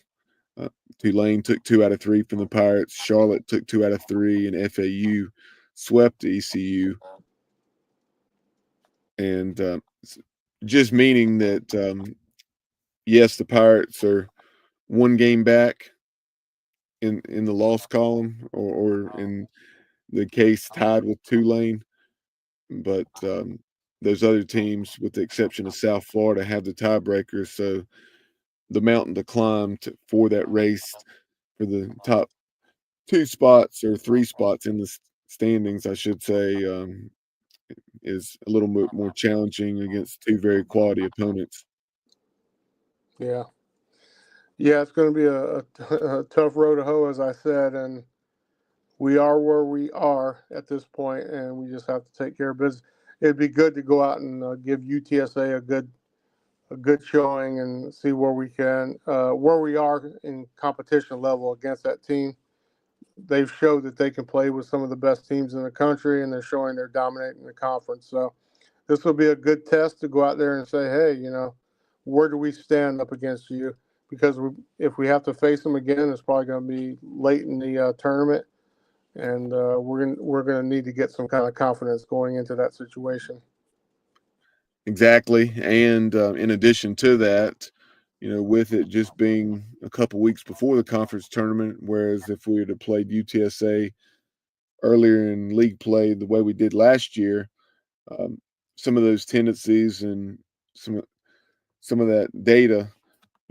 uh, Tulane took 2 out of 3 from the Pirates. Charlotte took 2 out of 3, and FAU swept ECU. And just meaning that, yes, the Pirates are 1 game back in the loss column, or in the case tied with Tulane, but those other teams, with the exception of South Florida, have the tiebreaker. So the mountain to climb for that race for the top 2 spots or 3 spots in the standings, I should say, is a little bit more challenging against 2 very quality opponents. Yeah. Yeah, it's going to be a tough road to hoe, as I said, and we are where we are at this point, and we just have to take care of business. It'd be good to go out and give UTSA a good showing and see where we are in competition level against that team. They've showed that they can play with some of the best teams in the country, and they're showing they're dominating the conference. So this will be a good test to go out there and say, hey, where do we stand up against you? Because if we have to face them again, it's probably going to be late in the tournament, and we're gonna need to get some kind of confidence going into that situation. Exactly, and in addition to that, with it just being a couple weeks before the conference tournament, whereas if we had have played UTSA earlier in league play the way we did last year, um, some of those tendencies and some some of that data,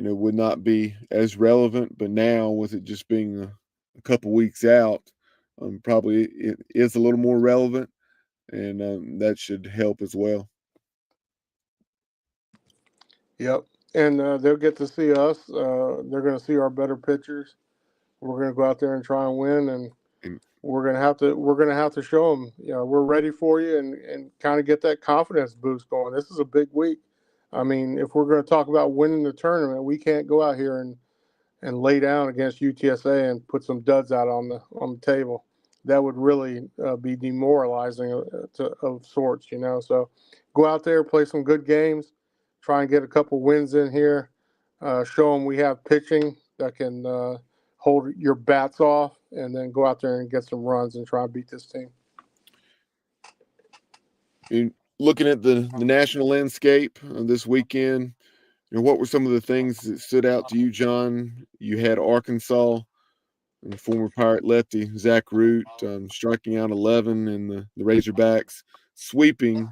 would not be as relevant. But now, with it just being a couple weeks out, probably it is a little more relevant, and that should help as well. Yep, and they'll get to see us. They're going to see our better pitchers. We're going to go out there and try and win, and And we're gonna have to show them, we're ready for you, and kind of get that confidence boost going. This is a big week. I mean, if we're going to talk about winning the tournament, we can't go out here and lay down against UTSA and put some duds out on the table. That would really be demoralizing of sorts. So go out there, play some good games, try and get a couple wins in here, show them we have pitching that can hold your bats off, and then go out there and get some runs and try and beat this team. looking at the national landscape this weekend, what were some of the things that stood out to you, John? You had Arkansas and former Pirate lefty Zach Root striking out 11, and the Razorbacks sweeping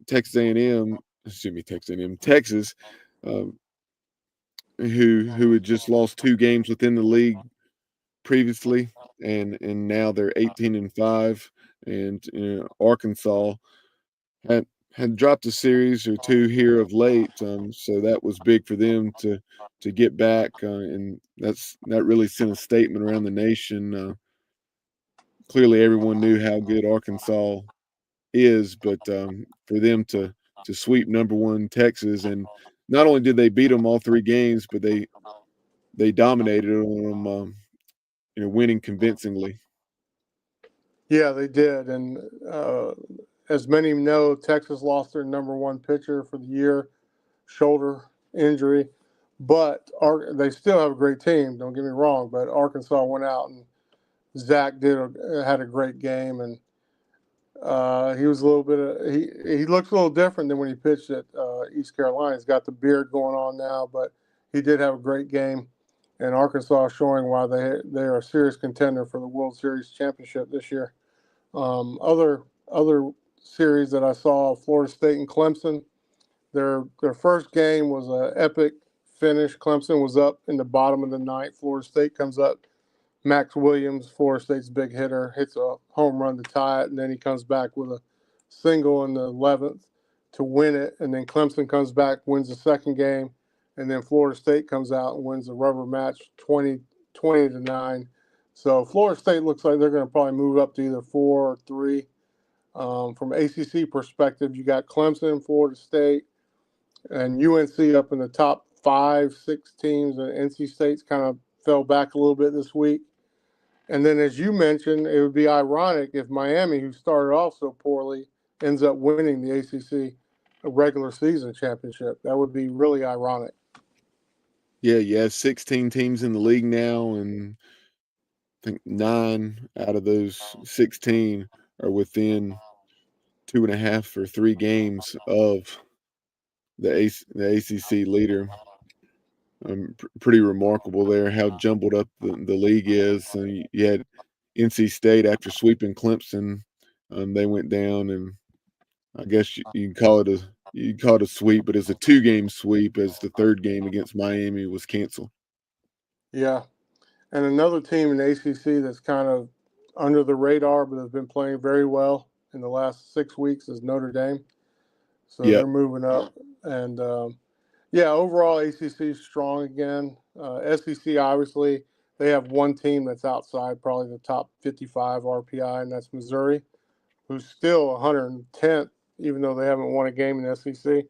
Texas A&M, excuse me, Texas A&M, Texas, um, who had just lost 2 games within the league previously, and now they're 18-5, and Arkansas had had dropped a series or two here of late, so that was big for them to get back, and that really sent a statement around the nation. Clearly, everyone knew how good Arkansas is, but for them to sweep number one Texas, and not only did they beat them all three games, but they dominated them, winning convincingly. Yeah, they did. And as many know, Texas lost their number one pitcher for the year, shoulder injury. But they still have a great team. Don't get me wrong. But Arkansas went out and Zach had a great game, and he was a little bit he looks a little different than when he pitched at East Carolina. He's got the beard going on now, but he did have a great game. And Arkansas showing why they are a serious contender for the World Series championship this year. Other series that I saw, Florida State and Clemson. Their first game was an epic finish. Clemson was up in the bottom of the ninth. Florida State comes up. Max Williams, Florida State's big hitter, hits a home run to tie it, and then he comes back with a single in the 11th to win it. And then Clemson comes back, wins the second game, and then Florida State comes out and wins the rubber match 20-9. So Florida State looks like they're going to probably move up to either 4 or 3. From ACC perspective, you got Clemson, Florida State, and UNC up in the top 5, 6 teams, and NC State's kind of fell back a little bit this week. And then, as you mentioned, it would be ironic if Miami, who started off so poorly, ends up winning the ACC regular season championship. That would be really ironic. Yeah, you have 16 teams in the league now, and I think 9 out of those 16 are within 2.5 or 3 games of the ACC leader. Pretty remarkable there how jumbled up the league is. So you had NC State after sweeping Clemson, they went down, and I guess you can call it a sweep, but it's a 2-game sweep as the third game against Miami was canceled. Yeah, and another team in the ACC that's kind of under the radar but has been playing very well in the last 6 weeks is Notre Dame. So Yeah, they're moving up, and yeah, overall ACC is strong again. SEC obviously they have one team that's outside probably the top 55 RPI, and that's Missouri, who's still 110th, even though they haven't won a game in the SEC.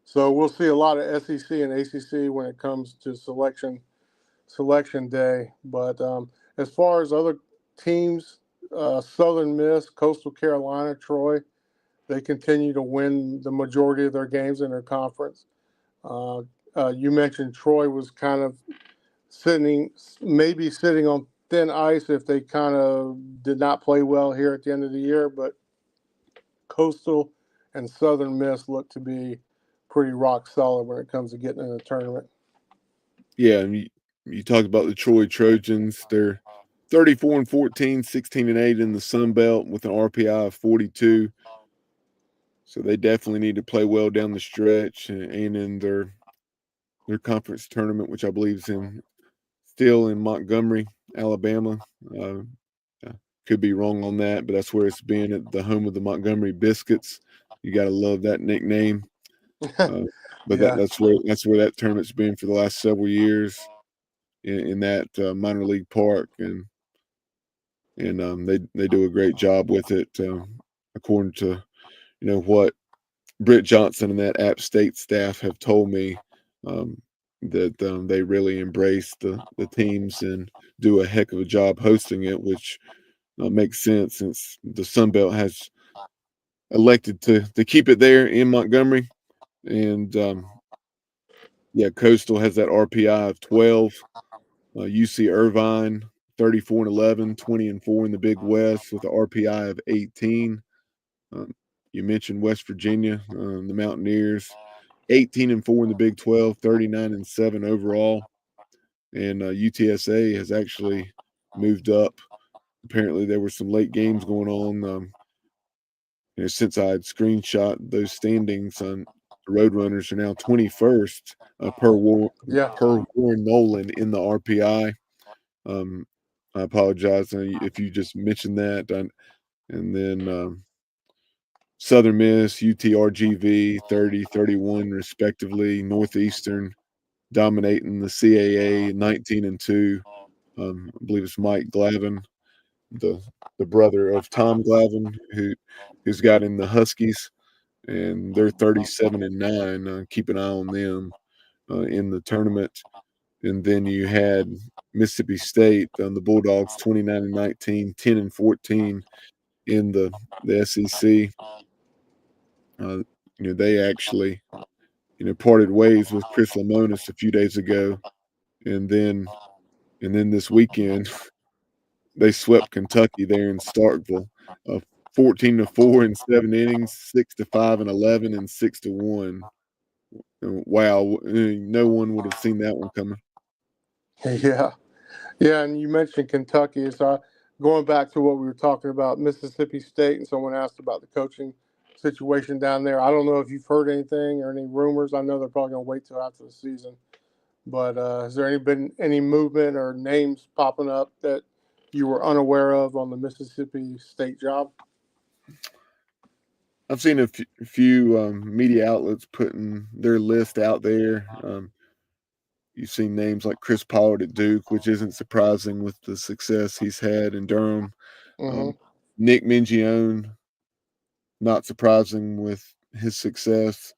So we'll see a lot of SEC and ACC when it comes to selection day. But as far as other teams, Southern Miss, Coastal Carolina, Troy, they continue to win the majority of their games in their conference. You mentioned Troy was kind of maybe sitting on thin ice if they kind of did not play well here at the end of the year, but Coastal and Southern Miss look to be pretty rock solid when it comes to getting in the tournament. yeah, and you talked about the Troy Trojans. They're 34-14, 16-8 in the Sun Belt with an RPI of 42. So they definitely need to play well down the stretch and in their conference tournament, which I believe is still in Montgomery, Alabama. Could be wrong on that, but that's where it's been, at the home of the Montgomery Biscuits. You got to love that nickname. But Yeah. that's where that tournament's been for the last several years in that minor league park, and they do a great job with it, according to what Britt Johnson and that App State staff have told me, that they really embrace the teams and do a heck of a job hosting it, which makes sense since the Sun Belt has elected to keep it there in Montgomery. And yeah, Coastal has that RPI of 12. UC Irvine 34-11, 20-4 in the Big West with an RPI of 18. You mentioned West Virginia, the Mountaineers, 18-4 in the Big 12, 39-7 overall. And UTSA has actually moved up. Apparently, there were some late games going on. Since I had screenshot those standings, the Roadrunners are now 21st per Warren Nolan in the RPI. Um, I apologize if you just mentioned that. And then Southern Miss, UTRGV, 30, 31 respectively. Northeastern dominating the CAA, 19-2. I believe it's Mike Glavin, the brother of Tom Glavin, who's got in the Huskies, and they're 37-9. Keep an eye on them in the tournament. And then you had Mississippi State, the Bulldogs, 29-19, 10-14 in the SEC. They actually parted ways with Chris Lamonis a few days ago, and then this weekend they swept Kentucky there in Starkville, 14-4 in 7 innings, 6-5 and 11, and 6-1. Wow, no one would have seen that one coming. Yeah. Yeah, and you mentioned Kentucky. So going back to what we were talking about, Mississippi State, and someone asked about the coaching situation down there. I don't know if you've heard anything or any rumors. I know they're probably going to wait till after the season. But has there been any movement or names popping up that you were unaware of on the Mississippi State job? I've seen a few media outlets putting their list out there. You've seen names like Chris Pollard at Duke, which isn't surprising with the success he's had in Durham. Mm-hmm. Nick Mingione, not surprising with his success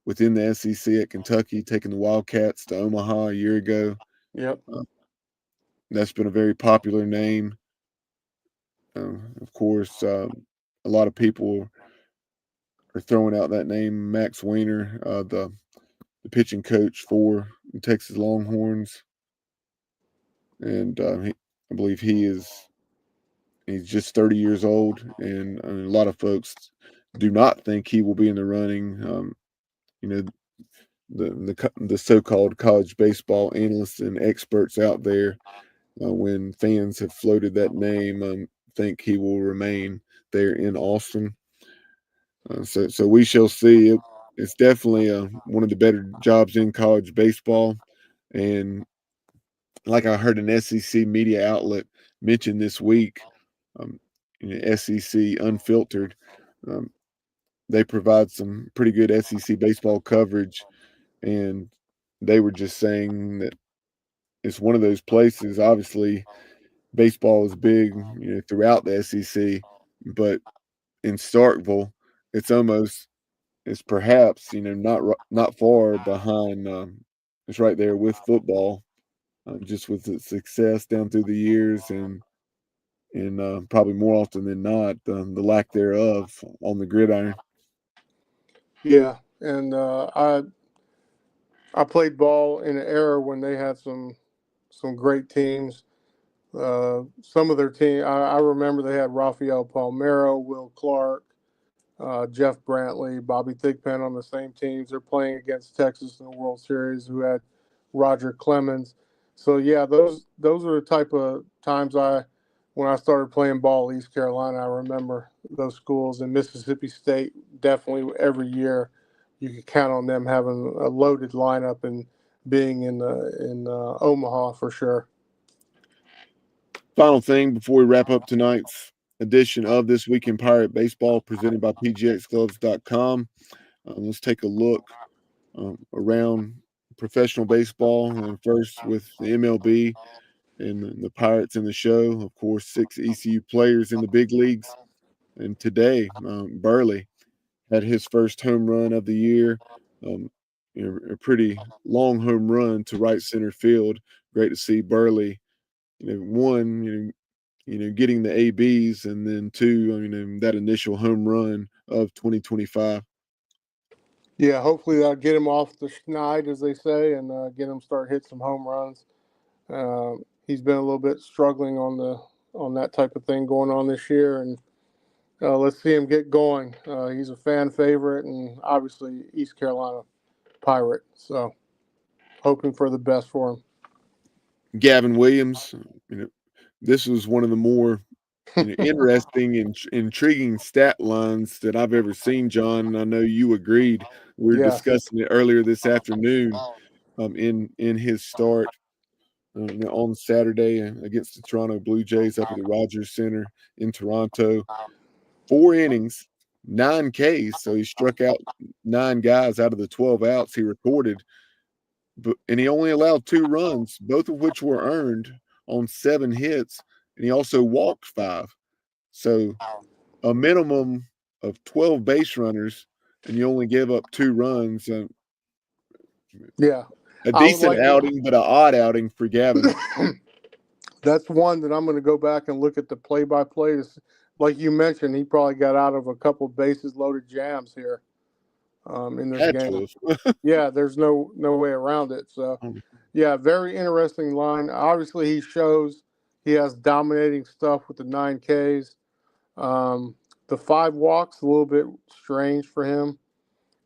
within the SEC at Kentucky, taking the Wildcats to Omaha a year ago. Yep. That's been a very popular name. Of course, a lot of people are throwing out that name, Max Weiner, the pitching coach for the Texas Longhorns, and I believe he's just 30 years old, and a lot of folks do not think he will be in the running. You know, the so-called college baseball analysts and experts out there, when fans have floated that name, think he will remain there in Austin. So we shall see. It's definitely one of the better jobs in college baseball, and like I heard an SEC media outlet mention this week, um, SEC Unfiltered. Um, they provide some pretty good SEC baseball coverage, and they were just saying that it's one of those places. Obviously, baseball is big, throughout the SEC, but in Starkville, it's almost it's perhaps not far behind. It's right there with football, just with its success down through the years, and probably more often than not, the lack thereof on the gridiron. Yeah, and I played ball in an era when they had some great teams. Some of their team, I remember they had Rafael Palmeiro, Will Clark, Jeff Brantley, Bobby Thigpen on the same teams. They're playing against Texas in the World Series, who had Roger Clemens. So yeah, those are the type of times when I started playing ball East Carolina, I remember those schools. And Mississippi State, definitely every year you could count on them having a loaded lineup and being in Omaha for sure. Final thing before we wrap up tonight's edition of This Week in Pirate Baseball, presented by PGXGloves.com. Let's take a look around professional baseball, and first with the MLB and the Pirates in the show. Of course, 6 ECU players in the big leagues. And today, Burley had his first home run of the year. Um, a pretty long home run to right center field. Great to see Burley. One, getting the ABs, and then two, that initial home run of 2025. Yeah, hopefully that'll get him off the schneid, as they say, and get him start hit some home runs. He's been a little bit struggling on that type of thing going on this year, and let's see him get going. He's a fan favorite, and obviously East Carolina Pirate. So hoping for the best for him. Gavin Williams, this was one of the more interesting and intriguing stat lines that I've ever seen, John. And I know you agreed. We were Yes. discussing it earlier this afternoon. In his start, on Saturday against the Toronto Blue Jays up at the Rogers Center in Toronto. 4 innings, 9 Ks. So he struck out 9 guys out of the 12 outs he recorded. And he only allowed 2 runs, both of which were earned on 7 hits. And he also walked 5. So a minimum of 12 base runners, and you only give up 2 runs. Yeah. A I would decent like outing, but an odd outing for Gavin. That's one that I'm going to go back and look at the play-by-play. Like you mentioned, he probably got out of a couple bases loaded jams here in this Had game. to. Yeah, there's no way around it. So, yeah, very interesting line. Obviously, he shows he has dominating stuff with the 9 Ks. The 5 walks a little bit strange for him.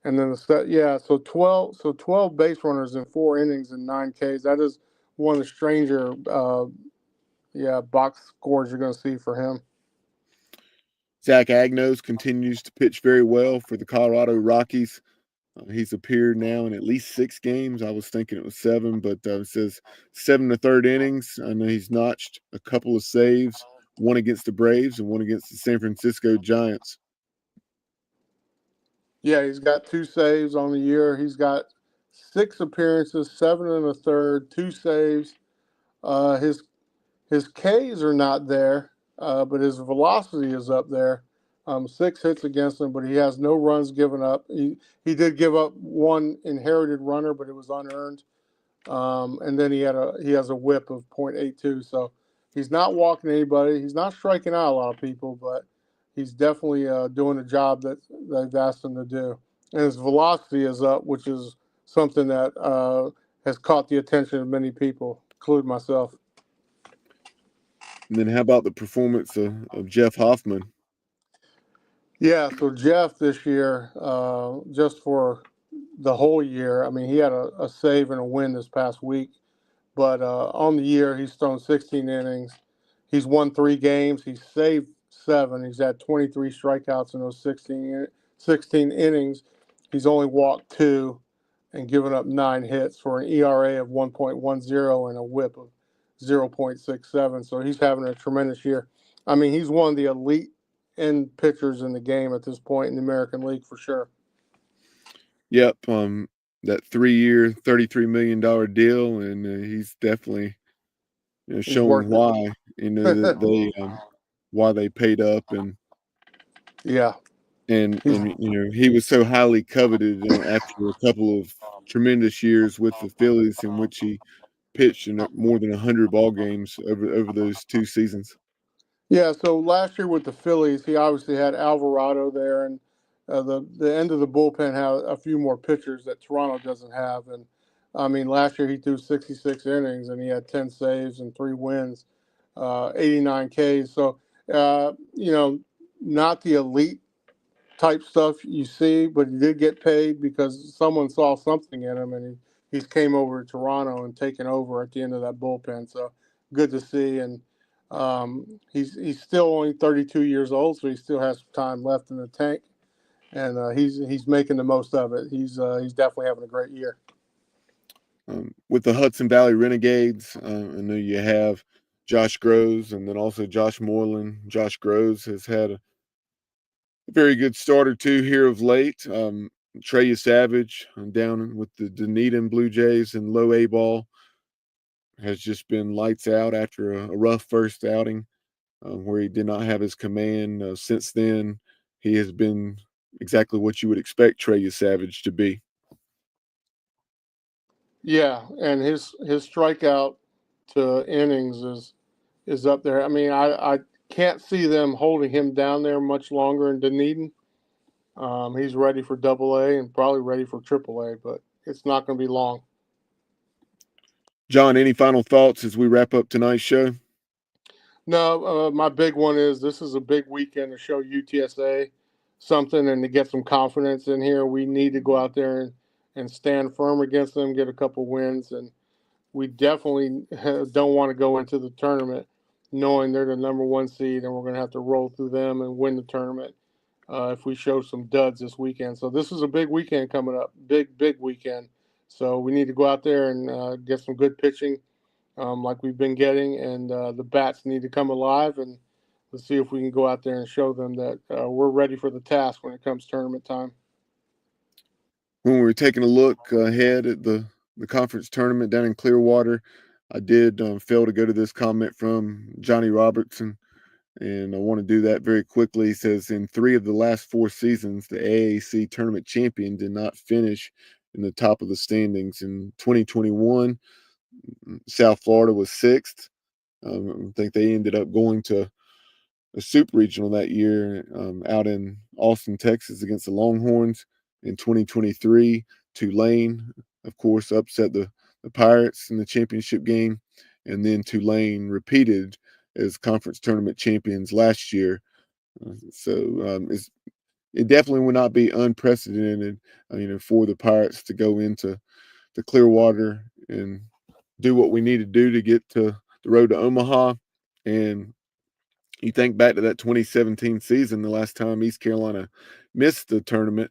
And then so 12 base runners in 4 innings and 9 Ks. That is one of the stranger box scores you're going to see for him. Zach Agnos continues to pitch very well for the Colorado Rockies. He's appeared now in at least 6 games. I was thinking it was 7, but it says 7 1/3 innings. I know he's notched a couple of saves, one against the Braves and one against the San Francisco Giants. Yeah, he's got 2 saves on the year. He's got 6 appearances, 7 1/3, 2 saves. His Ks are not there, but his velocity is up there. 6 hits against him, but he has no runs given up. He did give up 1 inherited runner, but it was unearned. And then he has a whip of .82. So he's not walking anybody. He's not striking out a lot of people, but he's definitely doing the job that they've asked him to do. And his velocity is up, which is something that has caught the attention of many people, including myself. And then how about the performance of Jeff Hoffman? Yeah, so Jeff this year, just for the whole year, I mean, he had a save and a win this past week. But on the year, he's thrown 16 innings. He's won 3 games. He's saved 7. He's had 23 strikeouts in those 16 innings. He's only walked 2 and given up 9 hits for an ERA of 1.10 and a whip of 0.67. So he's having a tremendous year. I mean, he's one of the elite end pitchers in the game at this point in the American League for sure. Yep, that 3-year, $33 million deal, and he's definitely showing why that why they paid up, and he was so highly coveted after a couple of tremendous years with the Phillies, in which he pitched in more than 100 ball games over those 2 seasons. Yeah, so last year with the Phillies, he obviously had Alvarado there, and the end of the bullpen had a few more pitchers that Toronto doesn't have. And I mean, last year he threw 66 innings and he had 10 saves and 3 wins, 89 Ks. So not the elite type stuff you see, but he did get paid because someone saw something in him, and he's came over to Toronto and taken over at the end of that bullpen. So good to see. And he's still only 32 years old, so he still has time left in the tank, and he's making the most of it. He's definitely having a great year. With the Hudson Valley Renegades, I know you have Josh Groves and then also Josh Moreland. Josh Groves has had a very good start or 2 here of late. Trey Savage down with the Dunedin Blue Jays and low A ball has just been lights out after a rough first outing where he did not have his command. Since then, he has been exactly what you would expect Trey Savage to be. Yeah, and his strikeout to innings is up there. I mean, I can't see them holding him down there much longer in Dunedin. He's ready for AA and probably ready for AAA, but it's not going to be long. John, any final thoughts as we wrap up tonight's show? No, my big one is this is a big weekend to show UTSA something and to get some confidence in here. We need to go out there and stand firm against them, get a couple wins, and we definitely don't want to go into the tournament knowing they're the number 1 seed and we're going to have to roll through them and win the tournament if we show some duds this weekend. So this is a big weekend coming up, big weekend. So we need to go out there and get some good pitching like we've been getting, and the bats need to come alive. And let's see if we can go out there and show them that we're ready for the task when it comes tournament time. When we were taking a look ahead at the conference tournament down in Clearwater, I did fail to go to this comment from Johnny Robertson, and I want to do that very quickly. He says, in 3 of the last 4 seasons, the AAC tournament champion did not finish in the top of the standings. In 2021, South Florida was 6th. I think they ended up going to a super regional that year out in Austin, Texas against the Longhorns. In 2023, Tulane, of course, upset the Pirates in the championship game. And then Tulane repeated as conference tournament champions last year. So it definitely would not be unprecedented, for the Pirates to go into the Clearwater and do what we need to do to get to the road to Omaha. And you think back to that 2017 season, the last time East Carolina missed the tournament,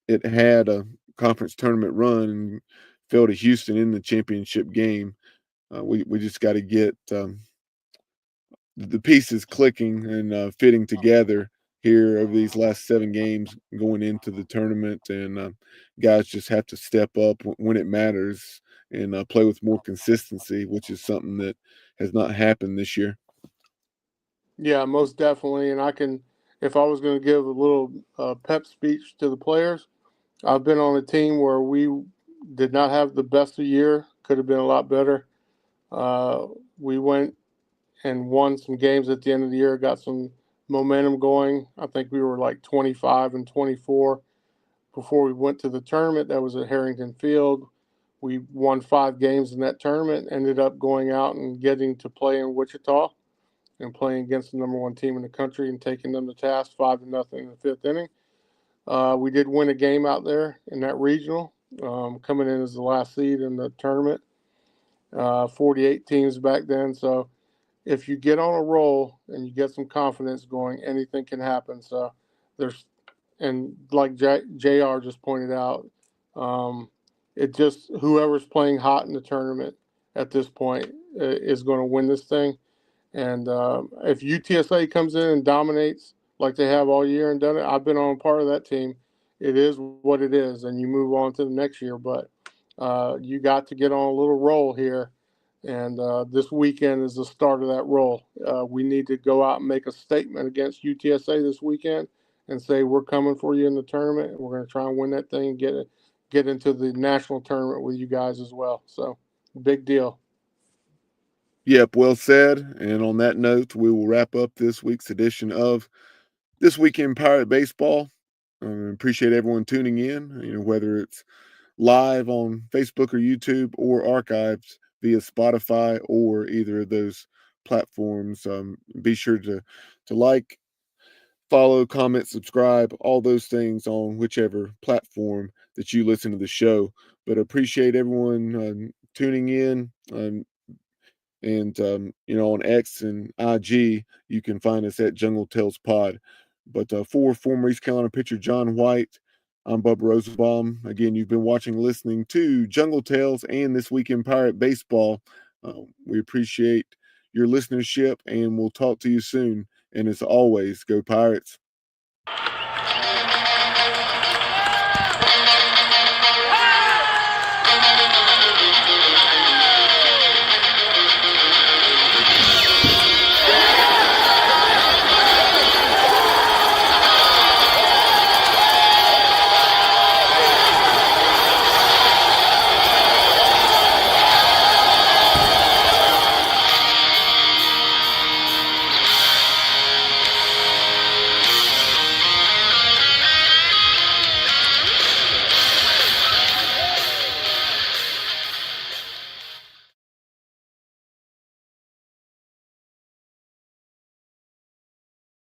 it had a conference tournament run and fell to Houston in the championship game. We just got to get the pieces clicking and fitting together here over these last 7 games going into the tournament, and guys just have to step up when it matters and play with more consistency, which is something that has not happened this year. Yeah, most definitely. And I can, if I was going to give a little pep speech to the players, I've been on a team where we did not have the best of year. Could have been a lot better. We went and won some games at the end of the year, got some momentum going. I think we were like 25-24 before we went to the tournament. That was at Harrington Field. We won 5 games in that tournament, ended up going out and getting to play in Wichita and playing against the number 1 team in the country and taking them to task 5-0 in the 5th inning. We did win a game out there in that regional, coming in as the last seed in the tournament. 48 teams back then. So if you get on a roll and you get some confidence going, anything can happen. So there's, and like JR just pointed out, it just, whoever's playing hot in the tournament at this point is going to win this thing. And if UTSA comes in and dominates like they have all year and done it, I've been on part of that team. It is what it is, and you move on to the next year. But you got to get on a little roll here, and this weekend is the start of that roll. We need to go out and make a statement against UTSA this weekend and say we're coming for you in the tournament, and we're going to try and win that thing and get into the national tournament with you guys as well. So big deal. Yep, well said. And on that note, we will wrap up this week's edition of This Week in Pirate Baseball. Appreciate everyone tuning in, whether it's live on Facebook or YouTube or archives via Spotify or either of those platforms. Be sure to like, follow, comment, subscribe, all those things on whichever platform that you listen to the show. But appreciate everyone tuning in. And on X and IG, you can find us at Jungle Tales Pod. But for former East Carolina pitcher John White, I'm Bubba Rosenbaum. Again, you've been watching and listening to Jungle Tales and This Week in Pirate Baseball. We appreciate your listenership, and we'll talk to you soon. And as always, go Pirates.